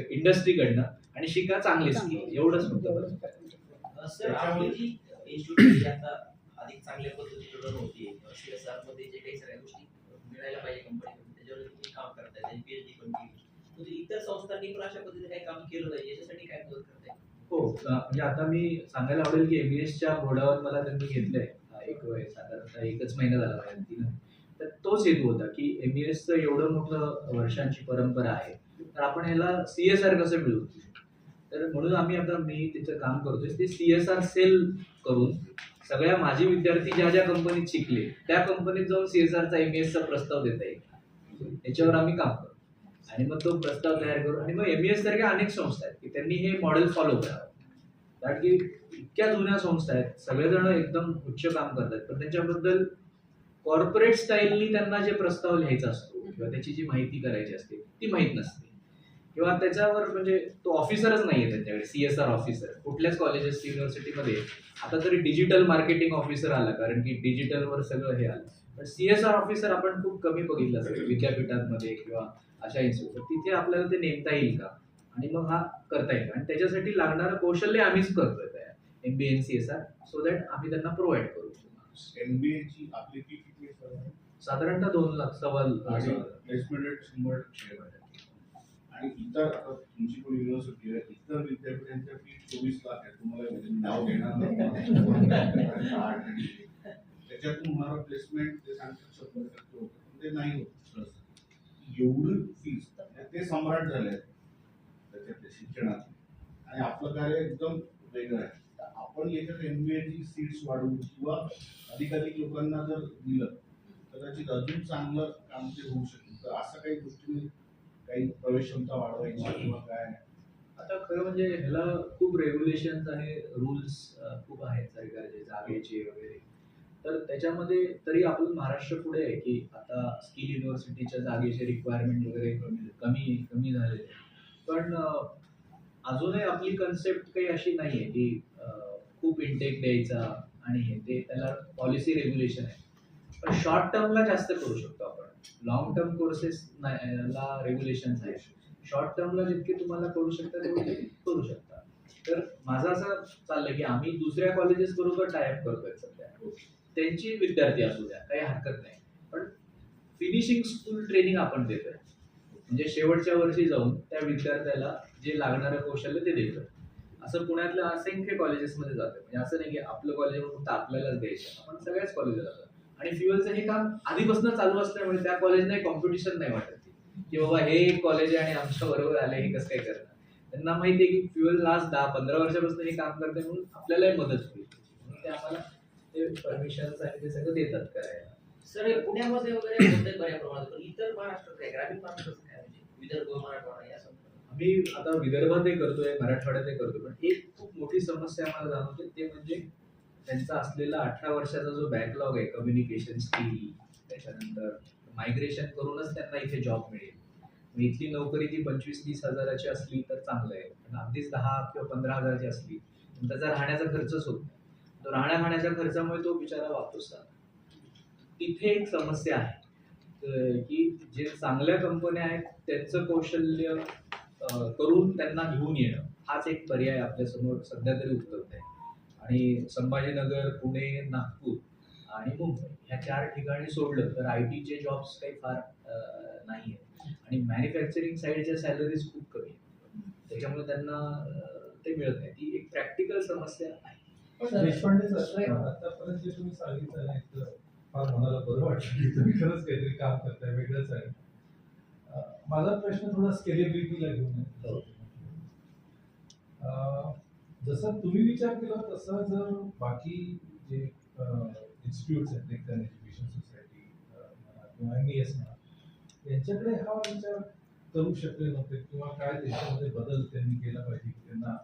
इंडस्ट्रीकडनं आणि शिका चांगले स्किल, एवढंच फक्त. सर आपली जी इन्स्टिट्यूट आता अधिक चांगल्या पद्धतीने रन होती, CSR मध्ये जे काही सगळ्या गोष्टी मिळायला पाहिजे कंपनीकडून त्याच्यावर तुम्ही काम करताय, त्यांनी PhD पण केली. म्हणजे इतर संस्थांनी पण अशा पद्धतीने काही काम केलं नाही, याच्यासाठी काय मदत करताय? हो, म्हणजे आता मी सांगायला आवडेल की MBSच्या बोर्डावर मला त्यांनी घेतलंय साधारणतः 1च महिना झाला पाहिजे. तर तोच हेतू होता की MBSचं एवढं मोठं वर्षांची परंपरा आहे, तर आपण ह्याला CSR कसं मिळवू. तर म्हणून मी तिचं काम करतोय ते CSR सेल करून सगळ्या माझे विद्यार्थी ज्या ज्या कंपनीत शिकले त्या कंपनीत जाऊन CSRचा MBSचा प्रस्ताव देता येईल, याच्यावर आम्ही काम करतो. आणि मग तो प्रस्ताव तयार करू आणि मग MBS सारख्या अनेक संस्था आहेत की त्यांनी हे मॉडेल फॉलो करावं. कारण की इतक्या जुन्या संस्था आहेत, सगळेजण एकदम उच्च काम करतात, पण त्यांच्याबद्दल कॉर्पोरेट स्टाईलनी त्यांना जे प्रस्ताव लिहायचा असतो किंवा त्याची जी माहिती करायची असते ती माहीत नसते, किंवा त्याच्यावर म्हणजे तो ऑफिसरच नाहीये त्यांच्याकडे. CSR ऑफिसर कुठल्याच कॉलेजेस युनिव्हर्सिटीमध्ये आता तरी डिजिटल मार्केटिंग ऑफिसर आला, कारण की डिजिटलवर सगळं हे आलं. पण CSR ऑफिसर आपण खूप कमी बघितलं असेल विद्यापीठांमध्ये किंवा अशा इन्स्टिट्यूट. तिथे आपल्याला ते नेमता येईल का आणि मग हा करता येईल, आणि त्याच्यासाठी लागणारं कौशल्य आम्हीच करतोय तयार MBA आणि CSR, सो दॅट आम्ही त्यांना प्रोव्हाइड करू. MBA ची आपली फी किती आहे? साधारणतः 2 लाख, 2.25 लाख. प्लेसमेंट रेट 100% आहे. आणि इतर आता तुमची पण युनिव्हर्सिटी आहे, इतर विद्यापीठांच्या फी 24 लाख आहे. तुम्हाला नाव घेणार नाही. त्याच्यातून होणारा प्लेसमेंट ते सांगतात 100% होतं, पण ते नाही होत. एवढी फीज ते सम्राट झाले आहेत त्याच्यातल्या शिक्षणात, आणि आपलं कार्य एकदम वेगळं आहे. आपण याच्यात MBA ची सीट्स वाढवू किंवा अधिकाधिक लोकांना जर दिलं कदाचित अजून चांगलं काम ते होऊ शकेल. तर असं काही गोष्टी काही प्रवेश क्षमता वाढवायची किंवा काय? आता खरं म्हणजे ह्याला खूप रेग्युलेशन्स आणि रूल्स खूप आहेत सरकारचे जागेचे वगैरे. तर त्याच्यामध्ये तरी आपण महाराष्ट्र पुढे आहे की आता स्किल युनिव्हर्सिटीच्या जागेचे रिक्वायरमेंट वगैरे कमी कमी झालेले. पण अजूनही आपली कन्सेप्ट काही अशी नाही आहे की खूप इंटेक द्यायचा आणि हे ते त्याला पॉलिसी रेग्युलेशन आहे. पण शॉर्ट टर्मला जास्त करू शकतो आपण. लॉंग टर्म कोर्सेसला रेग्युलेशन्स आहेत. शॉर्ट टर्मला जितके तुम्हाला करू शकता तेवढे करू शकता. तर माझं असं चाललंय की आम्ही दुसऱ्या कॉलेजेस बरोबर टायअप करतोय सध्या. त्यांची विद्यार्थी असू द्या, काही हरकत नाही. पण फिनिशिंग स्कूल ट्रेनिंग आपण देतोय. म्हणजे शेवटच्या वर्षी जाऊन त्या विद्यार्थ्याला जे लागणारं कौशल्य ते देतोय. असं पुण्यातल्या असंख्य कॉलेजेसमध्ये जातोय. म्हणजे असं नाही की आपलं कॉलेज फक्त आपल्यालाच द्यायचं, आपण सगळ्याच कॉलेजला जातो. आणि फ्युएलचं हे काम आधीपासून चालू असल्यामुळे त्या कॉलेजला कॉम्पिटिशन नाही वाटत की बाबा हे एक कॉलेज आहे आणि आमच्या बरोबर आले हे कसं काय करणार. त्यांना माहिती आहे की फ्युएल लास्ट 10-15 वर्षापासून हे काम करते म्हणून आपल्यालाही मदत होईल. म्हणून ते आम्हाला ते परमिशन्स आणि ते सगळं देतात करायला. सर हे पुण्यामध्ये वगैरे होते बऱ्या प्रमाणात, पण इतर महाराष्ट्रात काय ग्रामीण महाराष्ट्रात काय म्हणजे विदर्भ मराठवाडा या संदर्भात? आम्ही आता विदर्भातही करतोय, मराठवाड्यातही करतोय. पण एक खूप मोठी समस्या आम्हाला जाणवते ते म्हणजे त्यांचा असलेला 18 वर्षाचा जो बॅकलॉग आहे, कम्युनिकेशन स्किल, त्याच्यानंतर मायग्रेशन करूनच त्यांना इथे जॉब मिळेल. मग इथली नोकरी ती 25-30 हजाराची असली तर चांगलं आहे. पण अगदीच 10 किंवा 15 हजाराची असली तर त्याचा राहण्याचा खर्चच होत नाही. तो राहण्या-खाण्याच्या खर्चामुळे तो बिचारा वापस जातो. तिथे एक समस्या आहे की जे चांगल्या कंपन्या आहेत त्यांचं कौशल्य करून त्यांना घेऊन येणं हाच एक पर्याय आपल्यासमोर सध्या तरी उपलब्ध आहे. आणि संभाजीनगर, पुणे, नागपूर आणि मुंबई ह्या 4 ठिकाणी सोडलं तर IT चे जॉब्स काही फार नाही आहेत. आणि मॅन्युफॅक्चरिंग साईडच्या सॅलरीज खूप कमी आहेत. त्याच्यामुळे त्यांना ते मिळत नाही. ती एक प्रॅक्टिकल समस्या आहे. पण देशपांडे सर, आतापर्यंत जे तुम्ही सांगितलं नाही तर फार मनाला बरं वाटलं की तुम्ही खरंच काहीतरी काम करताय, वेगळंच आहे. माझा प्रश्न थोडा स्केलेबिलिटीला घेऊन आहे. जसं तुम्ही विचार केला तसं जर बाकी जे इन्स्टिट्यूट्स आहेत, डेक्कन एज्युकेशन सोसायटी किंवा MES यांच्याकडे हा विचार करू शकले नव्हते किंवा काय त्याच्यामध्ये बदल त्यांनी केला पाहिजे की त्यांना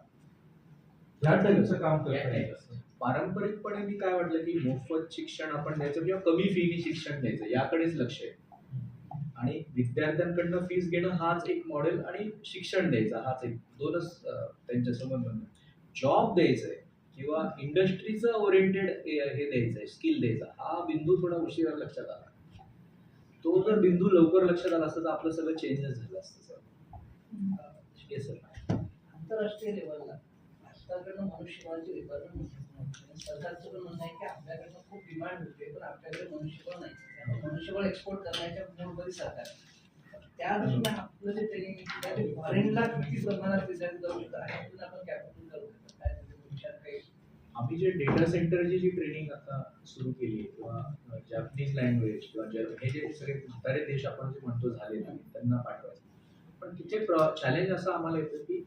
ह्या टाईपचं काम करता येईल असं? पारंपरिकपणे मी काय वाटलं की मोफत शिक्षण आपण द्यायचं किंवा कमी फीनी शिक्षण द्यायचं याकडेच लक्ष आहे. आणि विद्यार्थ्यांकडनं फीस घेणं हाच एक मॉडेल आणि शिक्षण द्यायचं हाच एक दोनच त्यांच्यासमोर बनणं. जॉब द्यायचा आहे किंवा इंडस्ट्रीचं ओरिएंटेड हे द्यायचं आहे, स्किल द्यायचा हा बिंदू थोडा उशिरा लक्षात आला. तो जर बिंदू लवकर लक्षात आला असता तर आपलं सगळं चेंजेस झालं असतं सर. Yes sir. आंतरराष्ट्रीय लेवलला आजकालकडनं मनुष्यबळाची रिक्वायरमेंट होती. सरकारचं पण म्हणणं आहे की आपल्याकडनं खूप डिमांड होते पण आपल्याकडे मनुष्यबळ नाही. मनुष्यबळ एक्सपोर्ट करण्याच्या मूडमध्ये सरकार त्या दृष्टीने आपलं जे ट्रेनिंग फॉरेनला किती प्रमाणात विद्यार्थी जाऊ शकतात आणि आपण कॅपिटल करू शकतो काय विचार काही? आम्ही जे डेटा सेंटरची जी ट्रेनिंग आता सुरू केली आहे किंवा जॅपनीज लँग्वेज किंवा हे जे सगळे म्हातारे देश आपण जे म्हणतो झाले नाही त्यांना पाठवायचं. पण तिथे चॅलेंज असं आम्हाला येतं की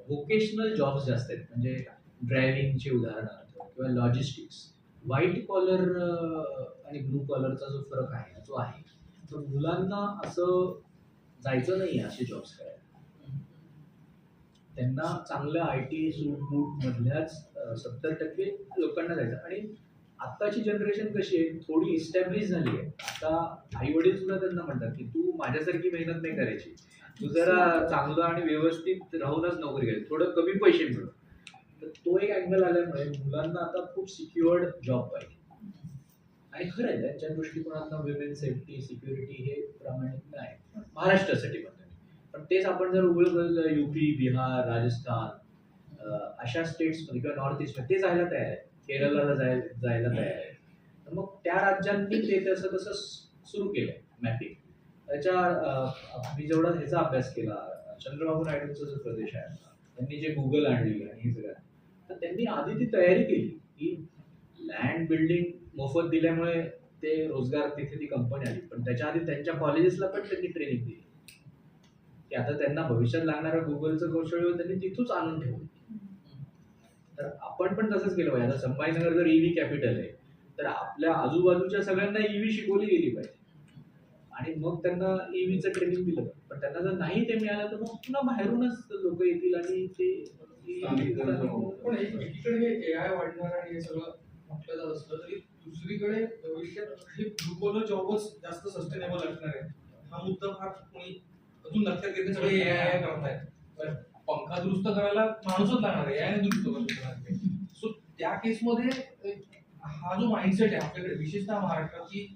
व्होकेशनल जॉब्स जास्त आहेत. म्हणजे ड्रायव्हिंगचे उदाहरणार्थ किंवा लॉजिस्टिक्स, व्हाईट कॉलर आणि ब्लू कॉलरचा जो फरक आहे तो आहे. तर मुलांना असं जायचं नाही आहे असे जॉब्स करायला. त्यांना चांगल्या IT सूट बूट मधल्याच 70% लोकांना जायचं. आणि आत्ताची जनरेशन कशी आहे थोडी इस्टॅब्लिश झाली आहे. आता आई वडील सुद्धा त्यांना म्हणतात की तू माझ्यासारखी मेहनत नाही करायची, तू जरा चांगलं आणि व्यवस्थित राहूनच नोकरी करायची, थोडं कमी पैसे मिळव. तर तो एक अँगल आल्यामुळे मुलांना आता खूप सिक्युअर्ड जॉब पाहिजे. आणि खरं आहे त्यांच्या दृष्टिकोनातून विमेन सेफ्टी सिक्युरिटी हे प्रामाणिक आहे महाराष्ट्रासाठी म्हणतो मी. पण तेच आपण जर उघड UP, बिहार, राजस्थान अशा स्टेट्समध्ये किंवा नॉर्थ ईस्टमध्ये ते जायला तयार आहे, केरळला जायला तयार आहे. तर मग त्या राज्यांनी ते तसं तसं सुरू केलं मॅपिंग. त्याच्या मी जेवढा ह्याचा अभ्यास केला चंद्रबाबू नायडूंचा जो प्रदेश आहे त्यांनी जे गुगल आणली आणि हे सगळं तर त्यांनी आधी ती तयारी केली की लँड बिल्डिंग मोफत दिल्यामुळे ते रोजगार तिथे ती कंपनी आली. पण त्याच्या आधी त्यांच्या कॉलेजेसला पण त्यांनी ट्रेनिंग दिली की आता त्यांना भविष्यात लागणारं गुगलचं कौशल्य त्यांनी तिथूच आणून ठेवलं. तर आपण पण तसंच केलं पाहिजे. आता संभाजीनगर जर ईव्ही कॅपिटल आहे तर आपल्या आजूबाजूच्या सगळ्यांना ईव्ही शिकवली गेली पाहिजे आणि मग त्यांना ईव्हीचं ट्रेनिंग दिलं पाहिजे. पण त्यांना जर नाही ते मिळालं तर मग पुन्हा बाहेरूनच लोक येतील आणि ते पण एकीकडे हे एआय वाढणार आणि हे सगळं म्हटलं जात असलं तरी दुसरीकडे भविष्यात हे ब्लू कॉलर जॉबच जास्त सस्टेनेबल असणार आहे. हा मुद्दा फार कोणी अजून लक्षात घेते. सगळे एआय करतायत. पण पंखा दुरुस्त करायला माणूसच लागणार आहे, एआय दुरुस्त करू शकणार आहे. सो त्या केसमध्ये हा जो माइंडसेट आहे आपल्याकडे विशेषतः महाराष्ट्रात की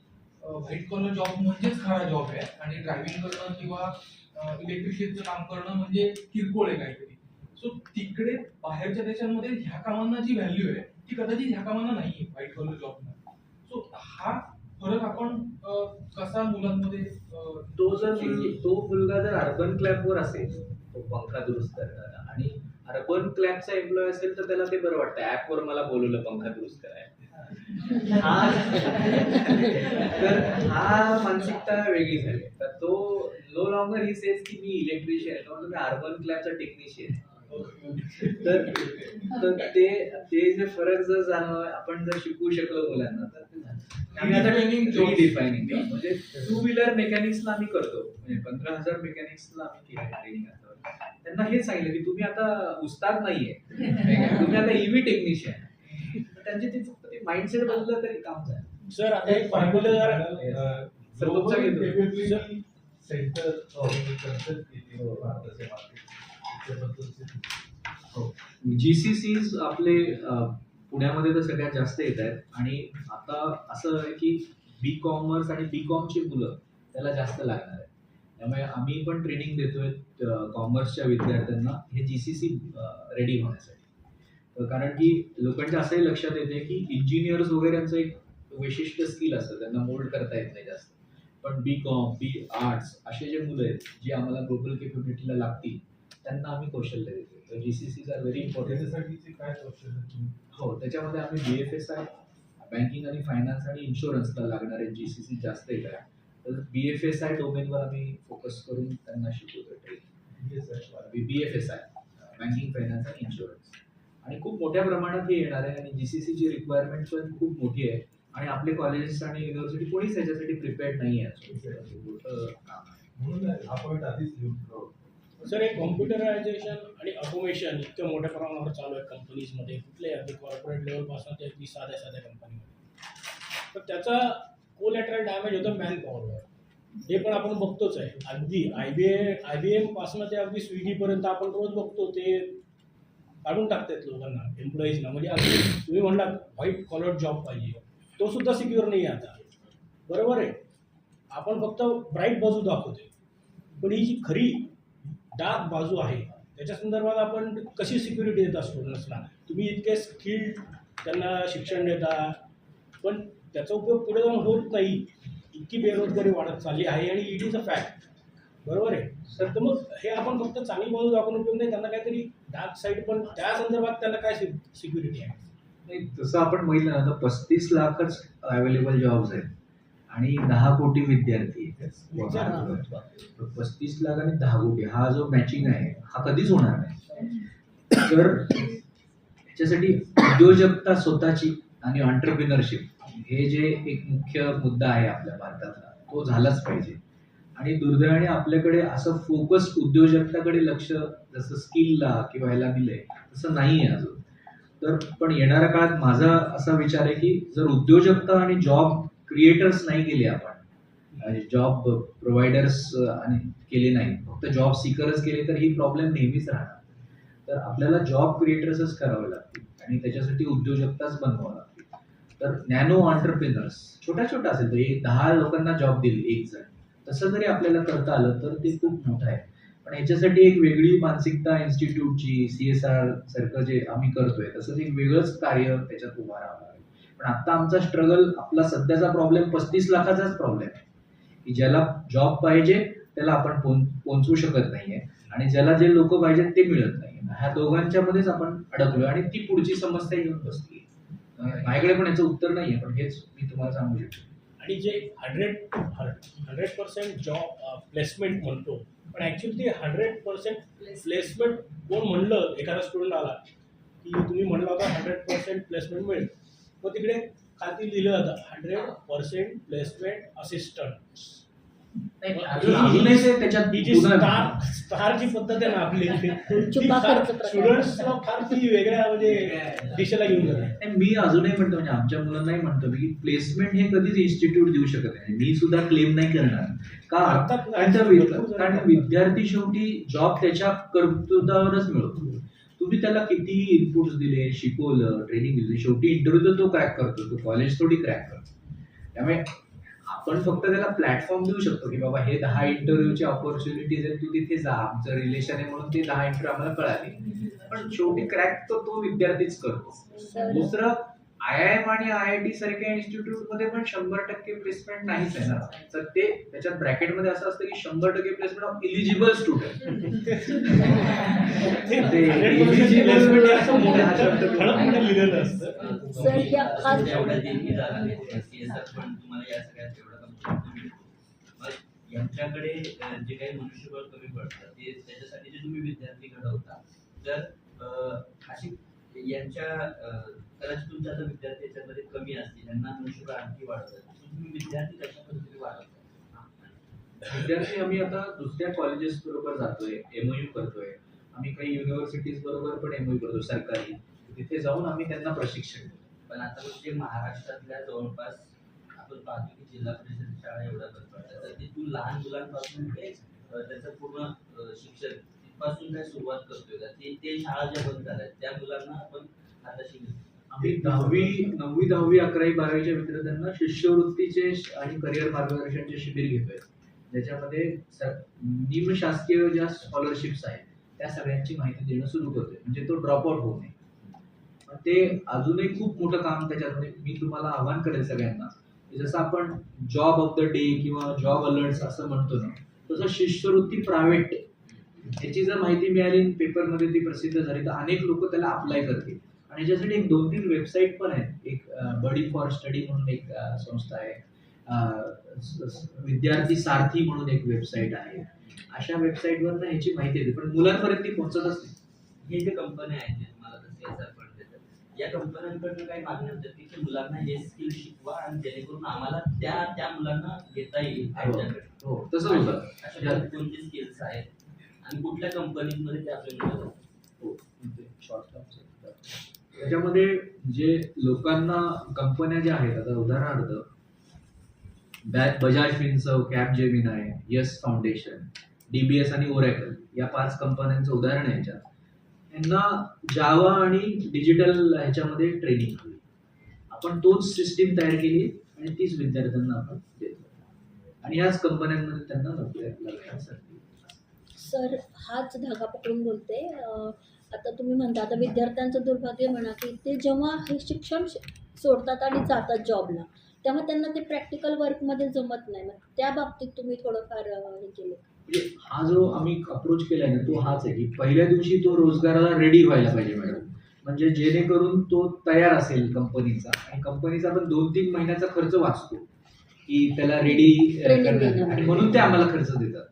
व्हाईट कॉलर जॉब म्हणजेच खरा जॉब आहे आणि ड्रायव्हिंग करणं किंवा इलेक्ट्रिशियनचं काम करणं म्हणजे किरकोळ आहे काहीतरी. सो तिकडे बाहेरच्या देशांमध्ये ह्या कामांना जी व्हॅल्यू आहे ती कदाचित ह्या कामांना नाही आहे व्हाईट कॉलर जॉबना. सो हा फरक आपण कसा मुलांमध्ये तो मुलगा जर अर्बन क्लॅबवर असेल तो पंखा दुरुस्त करणारा आणि अर्बन क्लॅबचा एम्प्लॉय असेल तर त्याला ते बरं वाटतं ऍपवर मला बोलवलं पंखा दुरुस्त करायला. तर हा मानसिकता वेगळी झाली. तर तो नो लॉंगर ही सेज की मी इलेक्ट्रिशियन आहे, मी अर्बन क्लॅबचा टेक्निशियन आहे. तर ते जे फरक जर जाणं आपण जर शिकवू शकलो मुलांना तर ते झालं. डिफायनिंग म्हणजे 2 व्हीलर मेकॅनिक्सला आम्ही करतो, म्हणजे 15,000 मेकॅनिक्सला आम्ही केलं ट्रेनिंग. त्यांना हे सांगितलं की तुम्ही आता उस्ताद नाहीये, तुम्ही आता ईव्ही टेक्निशियन. त्यांचे ते फक्त ते माइंडसेट बदललं तरी काम झालं. सर आता एक पर्टिक्युलर सेंटर भारताचे GCCs आपले पुण्यामध्ये तर सगळ्यात जास्त येत आहेत आणि आता असं आहे की B.कॉमर्स आणि B.कॉमची मुलं त्याला जास्त लागणार आहे. त्यामुळे आम्ही पण ट्रेनिंग देतोय कॉमर्सच्या विद्यार्थ्यांना हे GCC रेडी होण्यासाठी. कारण की लोकांच्या असंही लक्षात येते की इंजिनियर्स वगैरेचं एक विशिष्ट स्किल असतं, त्यांना मोल्ड करता येत नाही जास्त. पण B.कॉम, B.आर्ट्स असे जे मुलं आहेत जे आम्हाला ग्लोबल केपेबिलिटीला लागतील त्यांना आम्ही कौशल्य देतो. तर GCCs आर व्हेरी इम्पॉर्टंट. काय कौशल्य? हो, त्याच्यामध्ये आम्ही BFSI, बँकिंग आणि फायनान्स आणि इन्शुरन्सला लागणारे GCC जास्त येत आहे. तर BFSI डोमेनवर आम्ही फोकस करून त्यांना शिकवतो ट्रेनिंग. BFSI, बँकिंग, फायनान्स आणि इन्शुरन्स. आणि खूप मोठ्या प्रमाणात हे येणार आहे आणि GCCची रिक्वायरमेंट पण खूप मोठी आहे आणि आपले कॉलेजेस आणि युनिव्हर्सिटी कोणीच याच्यासाठी प्रिपेअर्ड नाही आहे. म्हणून आपण आधीच घेऊन सर हे कॉम्प्युटरायझेशन आणि ऑटोमेशन इतक्या मोठ्या प्रमाणावर चालू आहे कंपनीजमध्ये, कुठल्याही अगदी कॉर्पोरेट लेवलपासून ते अगदी साध्या कंपनीमध्ये. तर त्याचा कोलॅटरल डॅमेज होतं मॅन पॉवरवर. हे पण आपण बघतोच आहे. अगदी IBM पासून ते अगदी स्विगीपर्यंत आपण रोज बघतो ते काढून टाकतात लोकांना, एम्प्लॉईजना. म्हणजे अगदी तुम्ही म्हणलात व्हाईट कॉलर जॉब पाहिजे, तो सुद्धा सिक्युअर नाही आहे आता. बरोबर आहे, आपण फक्त ब्राईट बाजू दाखवते, पण ही जी खरी डार्क बाजू आहे त्याच्या संदर्भात आपण कशी सिक्युरिटी देता स्टुडंट्सना? तुम्ही इतके स्किल्ड त्यांना शिक्षण देता पण त्याचा उपयोग पुढे जाऊन होत नाही. इतकी बेरोजगारी वाढत चालली आहे आणि इट इज अ फॅक्ट. बरोबर आहे सर. तर मग हे आपण फक्त चांगली बाजू दाखवून उपयोग नाही, त्यांना काहीतरी डार्क साईड पण त्या संदर्भात त्यांना काय सिक्युरिटी आहे? नाही, तसं आपण बघितलं ना तर 35 लाखच अवेलेबल जॉब्स आहेत आणि 10 कोटी विद्यार्थी आहेत. 35 लाख आणि 10 कोटी हा जो मॅचिंग आहे हा कधीच होणार नाही. तर ह्याच्यासाठी उद्योजकता स्वतःची आणि एंटरप्रिनरशिप हे जे एक मुख्य मुद्दा आहे आपल्या भारतातला तो झालाच पाहिजे. आणि दुर्दैवाने आपल्याकडे असं फोकस उद्योजकताकडे लक्ष जसं स्किलला किंवा ह्याला दिलंय तसं नाही आहे अजून. तर पण येणाऱ्या काळात माझा असा विचार आहे की जर उद्योजकता आणि जॉब क्रिएटर्स नाही केले आपण, जॉब प्रोव्हायडर्स आणि केले नाही, फक्त जॉब सीकरच केले तर ही प्रॉब्लेम नेहमीच राहणार. तर आपल्याला जॉब क्रिएटर्सच करावे लागतील आणि त्याच्यासाठी उद्योजकताच बनवावं लागतील. तर नॅनो एंटरप्रिनर्स छोटा असेल तर 10 लोकांना जॉब दिली एक जण, तसं जरी आपल्याला करता आलं तर ते खूप मोठं आहे. पण ह्याच्यासाठी एक वेगळी मानसिकता इन्स्टिट्यूटची, CSR सारखं जे आम्ही करतोय तसंच एक वेगळंच कार्य त्याच्यात उभा राहावं लागेल. पण आता आमचा स्ट्रगल, आपला सध्याचा प्रॉब्लेम 35 लाखाचाच प्रॉब्लेम आहे की ज्याला जॉब पाहिजे त्याला आपण पोहोचवू शकत नाहीये आणि ज्याला जे लोक पाहिजेत ते मिळत नाही. ह्या दोघांच्या मध्येच आपण अडकलोय आणि ती पुढची समस्या येऊन बसली. माझ्याकडे पण याचं उत्तर नाहीये, पण हेच मी तुम्हाला सांगू शकतो. आणि जे 100% जॉब प्लेसमेंट म्हणतो, पण ॲक्च्युली ते 100% प्लेसमेंट कोण म्हणलं, एखादा स्टुडंट आला की तुम्ही म्हणला होता 100% प्लेसमेंट मिळेल, मग तिकडे खाली लिहिलं जातं 100% प्लेसमेंट असिस्टंट. अजूनही ते त्याच्यात ही जी स्टारची पद्धत आहे ना आपली चुका खर्च प्रकार. स्टुडंट्सला फार ती वेगळ्या म्हणजे दिशेला घेऊन जाते. नाही, मी अजूनही म्हणतो म्हणजे आमच्या मुलांनाही म्हणतो की प्लेसमेंट हे कधीच इन्स्टिट्यूट देऊ शकत नाही. मी सुद्धा क्लेम नाही करणार का, कारण विद्यार्थी शेवटी जॉब त्याच्या कर्तृत्वावरच मिळतो. तुम्ही त्याला किती इनपुट्स दिले, शिकवलं, ट्रेनिंग दिली, शेवटी इंटरव्ह्यू तर तो क्रॅक करतो, तो कॉलेज थोडी क्रॅक करतो. त्यामुळे आपण फक्त त्याला प्लॅटफॉर्म देऊ शकतो की बाबा हे 10 इंटरव्ह्यूची ऑपॉर्च्युनिटीज आहेत, तू तिथे जा, आमचं रिलेशन आहे म्हणून ते 10 इंटरव्ह्यू आम्हाला कळाले, पण शेवटी क्रॅक तो विद्यार्थीच करतो. दुसरं, IIM आणि IIT सारख्या इन्स्टिट्यूट मध्ये पण 100% प्लेसमेंट नाहीच आहे ना. तर ते त्याच्यात ब्रॅकेटमध्ये असं असतं की 100% placement of eligible student. Sir ह्या खास यांच्याकडे जे काही मनुष्यबळ कमी पडतं ते त्याच्यासाठी जे तुम्ही विद्यार्थी घडवता, तर अशी यांच्या कदाचित तुमच्या आता विद्यार्थी याच्यामध्ये कमी असतील, यांना मनुष्यबळ आणखी वाढतं, तुम्ही विद्यार्थी कशा पद्धतीने वाढवता? विद्यार्थी आम्ही आता दुसऱ्या कॉलेजेस बरोबर जातोय, MOU करतोय, आम्ही काही युनिव्हर्सिटीज बरोबर पण MOU करतो सरकारी, तिथे जाऊन आम्ही त्यांना प्रशिक्षण देतो. पण आता म्हणजे महाराष्ट्रातल्या जवळपास आपण पाहतो की जिल्हा परिषद शाळा एवढ्या बंद पडतात, तर तिथून लहान मुलांपासून ते त्याचं पूर्ण शिक्षण तिथपासून काय सुरुवात करतोय का, ते शाळा ज्या बंद झाल्या त्या मुलांना आपण हाताशी घेतो. आम्ही 9वी, 10वी, 11वी, 12वीच्या विद्यार्थ्यांना शिष्यवृत्तीचे आणि करिअर मार्गदर्शनचे शिबिर घेतोय, ज्याच्यामध्ये निमशासकीय ज्या स्कॉलरशिप्स आहेत त्या सगळ्यांची माहिती देणं सुरू करतोय, म्हणजे तो ड्रॉपआउट होऊ नये. ते अजूनही खूप मोठं काम त्याच्यामध्ये. मी तुम्हाला आव्हान करेल सगळ्यांना, जसं आपण जॉब ऑफ द डे किंवा जॉब अलर्ट्स असं म्हणतो ना, तसं शिष्यवृत्ती प्रायव्हेट याची जर माहिती मिळाली, पेपरमध्ये ती प्रसिद्ध झाली, तर अनेक लोक त्याला अप्लाय करतील. आणि याच्यासाठी एक 2-3 वेबसाईट पण आहेत. एक बडी फॉर स्टडी म्हणून एक संस्था आहे, विद्यार्थी सारथी म्हणून एक वेबसाईट आहे. अशा वेबसाईटवर ह्याची माहिती येते, पण मुलांपर्यंत ती पोहोचतच नाही. हे जे कंपन्या आहेत जे तुम्हाला CSR फंड देतात, या कंपन्यांकडनं काही मागणी होते की मुलांना हे स्किल शिकवा आणि जेणेकरून आम्हाला त्या मुलांना घेता येईल त्यांच्याकडे. हो, तसं होतं. अशा कोणते स्किल्स आहेत आणि कुठल्या कंपनीमध्ये ते आपल्याला हो, शॉर्ट टर्म त्याच्यामध्ये जे लोकांना कंपन्या ज्या आहेत, आता उदाहरणार्थ बजाज फिन्सर्व, कॅपजेमिनाय, यस फाउंडेशन, DBS आणि ओरॅकल या 5 कंपन्यांचं उदाहरण आहे. याच्यात यांना जावा आणि डिजिटल ह्याच्यामध्ये ट्रेनिंग हवी. आपण तोच सिस्टीम तयार केली आणि तीच विद्यार्थ्यांना आपण देतो आणि ह्याच कंपन्यांमध्ये त्यांना नोकऱ्या लागण्यासाठी. सर हाच धागा पकडून बोलते. आता तुम्ही म्हणता, आता विद्यार्थ्यांचं दुर्भाग्य म्हणा की ते जेव्हा हे शिक्षण सोडतात आणि जातात जॉबला, तेव्हा त्यांना ते प्रॅक्टिकल वर्कमध्ये जमत नाही. मग त्या बाबतीत तुम्ही थोडंफार हे केलं? म्हणजे हा जो आम्ही अप्रोच केलाय ना, तो हाच आहे की पहिल्या दिवशी तो रोजगाराला रेडी व्हायला पाहिजे मॅडम, म्हणजे जेणेकरून तो तयार असेल कंपनीचा, आणि कंपनीचा पण 2-3 महिन्याचा खर्च वाचतो की त्याला रेडी करण्यात, आणि म्हणून ते आम्हाला खर्च देतात.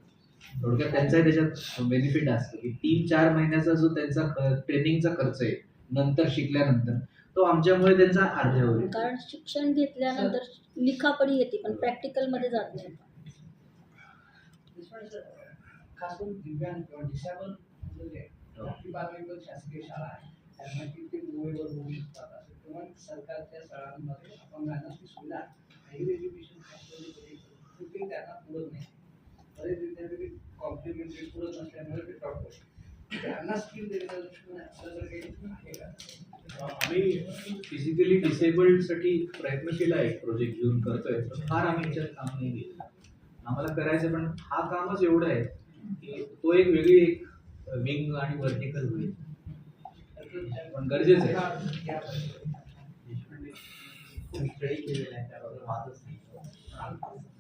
थोडक्यात त्यांचाही त्याच्यात बेनिफिट असतं की 3-4 महिन्याचा जो त्यांचा ट्रेनिंगचा खर्च आहे नंतर शिकल्यानंतर, तो आमच्यामुळे त्यांचा अर्ध्यावर येतो. कारण शिक्षण घेतल्यानंतर लिखापडी येते पण प्रॅक्टिकलमध्ये जात नाही. खास करून दिव्यांग किंवा डिसेबल मुले 12वी शासकीय शाळा आहे, त्यांना ते मुंबईवर होऊ शकतात, किंवा सरकारच्या शाळांमध्ये अपंगांना ती सुविधा हायर एज्युकेशन फॅसिलिटी त्यांना पुरत नाही. बरेच विद्यार्थी कॉम्प्लिमेंटरी पुरत नसल्यामुळे ते ड्रॉप होते. त्यांना स्किल देण्याच्या दृष्टीने आपल्याकडे काही आहे का? आम्ही फिजिकली डिसेबल्डसाठी प्रयत्नशील आहे, प्रोजेक्ट घेऊन करतोय, फार आम्ही याच्यात काम नाही केलं. आम्हाला करायचं, पण हा कामच एवढं आहे की तो एक वेगळी एक विंग आणि व्हर्टिकल होईल, पण गरजेचं आहे. स्टडी केलेला आहे त्याबद्दल वादच नाही.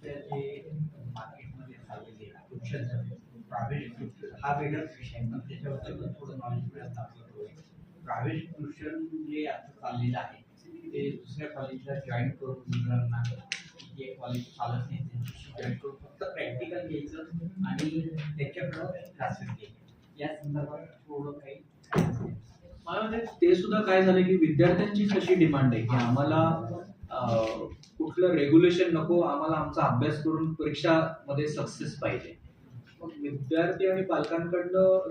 जे मार्केटमध्ये चाललेले प्रायव्हेट हा वेगळाच विषय आहे, पण त्याच्याबद्दल थोडं नॉलेज मिळत आपलं. प्रायव्हेट ट्युशन जे आता चाललेलं आहे ते दुसऱ्या कॉलेजला जॉईन करून मुलांना हे कॉलेज चालत नाही, त्यांच्याशी जॉईन करून फक्त प्रॅक्टिकल घ्यायचं आणि त्याच्याकडं क्लासेस घ्यायचे, या संदर्भात थोडं काही मला वाटतं ते सुद्धा काय झालं की विद्यार्थ्यांची कशी डिमांड आहे की आम्हाला कुठलं रेग्युलेशन नको, आम्हाला आमचा अभ्यास करून परीक्षामध्ये सक्सेस पाहिजे. मग विद्यार्थी आणि पालकांकडनं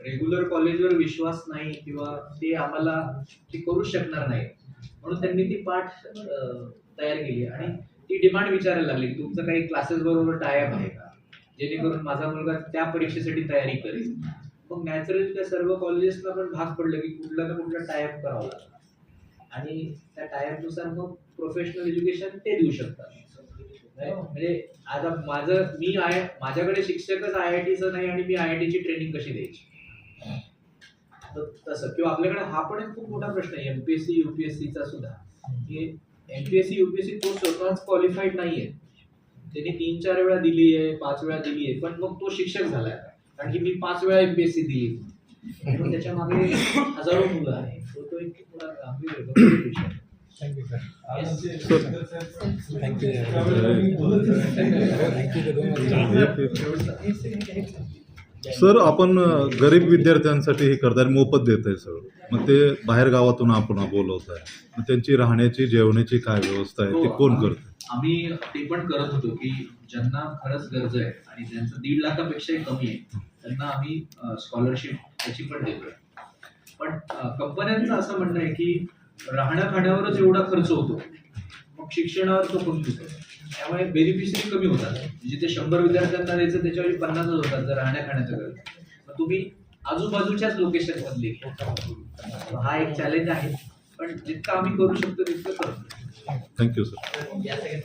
रेग्युलर कॉलेजवर विश्वास नाही किंवा ते आम्हाला ते करू शकणार नाही, म्हणून त्यांनी ती पाठ तयार केली आणि ती डिमांड विचारायला लागली की तुमचं काही क्लासेस बरोबर टायअप आहे का, जेणेकरून माझा मुलगा त्या परीक्षेसाठी तयारी करेल. मग नॅचरली त्या सर्व कॉलेजेसला पण भाग पडलं की कुठला ना कुठला टायअप करावा लागला आणि त्या टायअपनुसार मग प्रोफेशनल एज्युकेशन ते देऊ शकतात. म्हणजे आता माझ्याकडे शिक्षकच IITचं नाही आणि मी IITची ट्रेनिंग कशी द्यायची, तसं. किंवा आपल्याकडे हा पण एक खूप मोठा प्रश्न आहे MPSC UPSCचा सुद्धा, की MPSC UPSC तो स्वतःच क्वालिफाईड नाहीये, त्यांनी 3-4 वेळा दिली आहे, 5 वेळा दिली आहे, पण मग तो शिक्षक झालाय कारण की मी 5 वेळा MPSC दिली, म्हणून त्याच्या मागे हजारो मुलं आहेत. तो एक थोडा गंभीर विषय. Thank you sir. सर, आपण गरीब विद्यार्थ्यांसाठी हे करताय, मोफत देत आहे सर. मग ते बाहेर गावातून आपण बोलवत आहे, मग त्यांची राहण्याची जेवणाची काय व्यवस्था आहे, ते कोण करतं? आम्ही ते पण करत होतो की ज्यांना खरंच गरज आहे आणि त्यांचं 1.5 लाखापेक्षाही कमी आहे त्यांना आम्ही स्कॉलरशिप त्याची पण देतोय. पण कंपन्यांचं असं म्हणणं आहे की राहण्या खाण्यावरच एवढा खर्च होतो, मग शिक्षणावर तो कमी होतो, त्यामुळे बेनिफिशरी कमी होतात. जिथे 100 विद्यार्थ्यांना द्यायचं त्याच्यावर 50 होतात जर राहण्या खाण्याचं गरज. मग तुम्ही आजूबाजूच्याच लोकेशन मधले घ्या. हा एक चॅलेंज आहे, पण जितकं आम्ही करू शकतो तितकं करतो. Thank you sir. या सगळ्या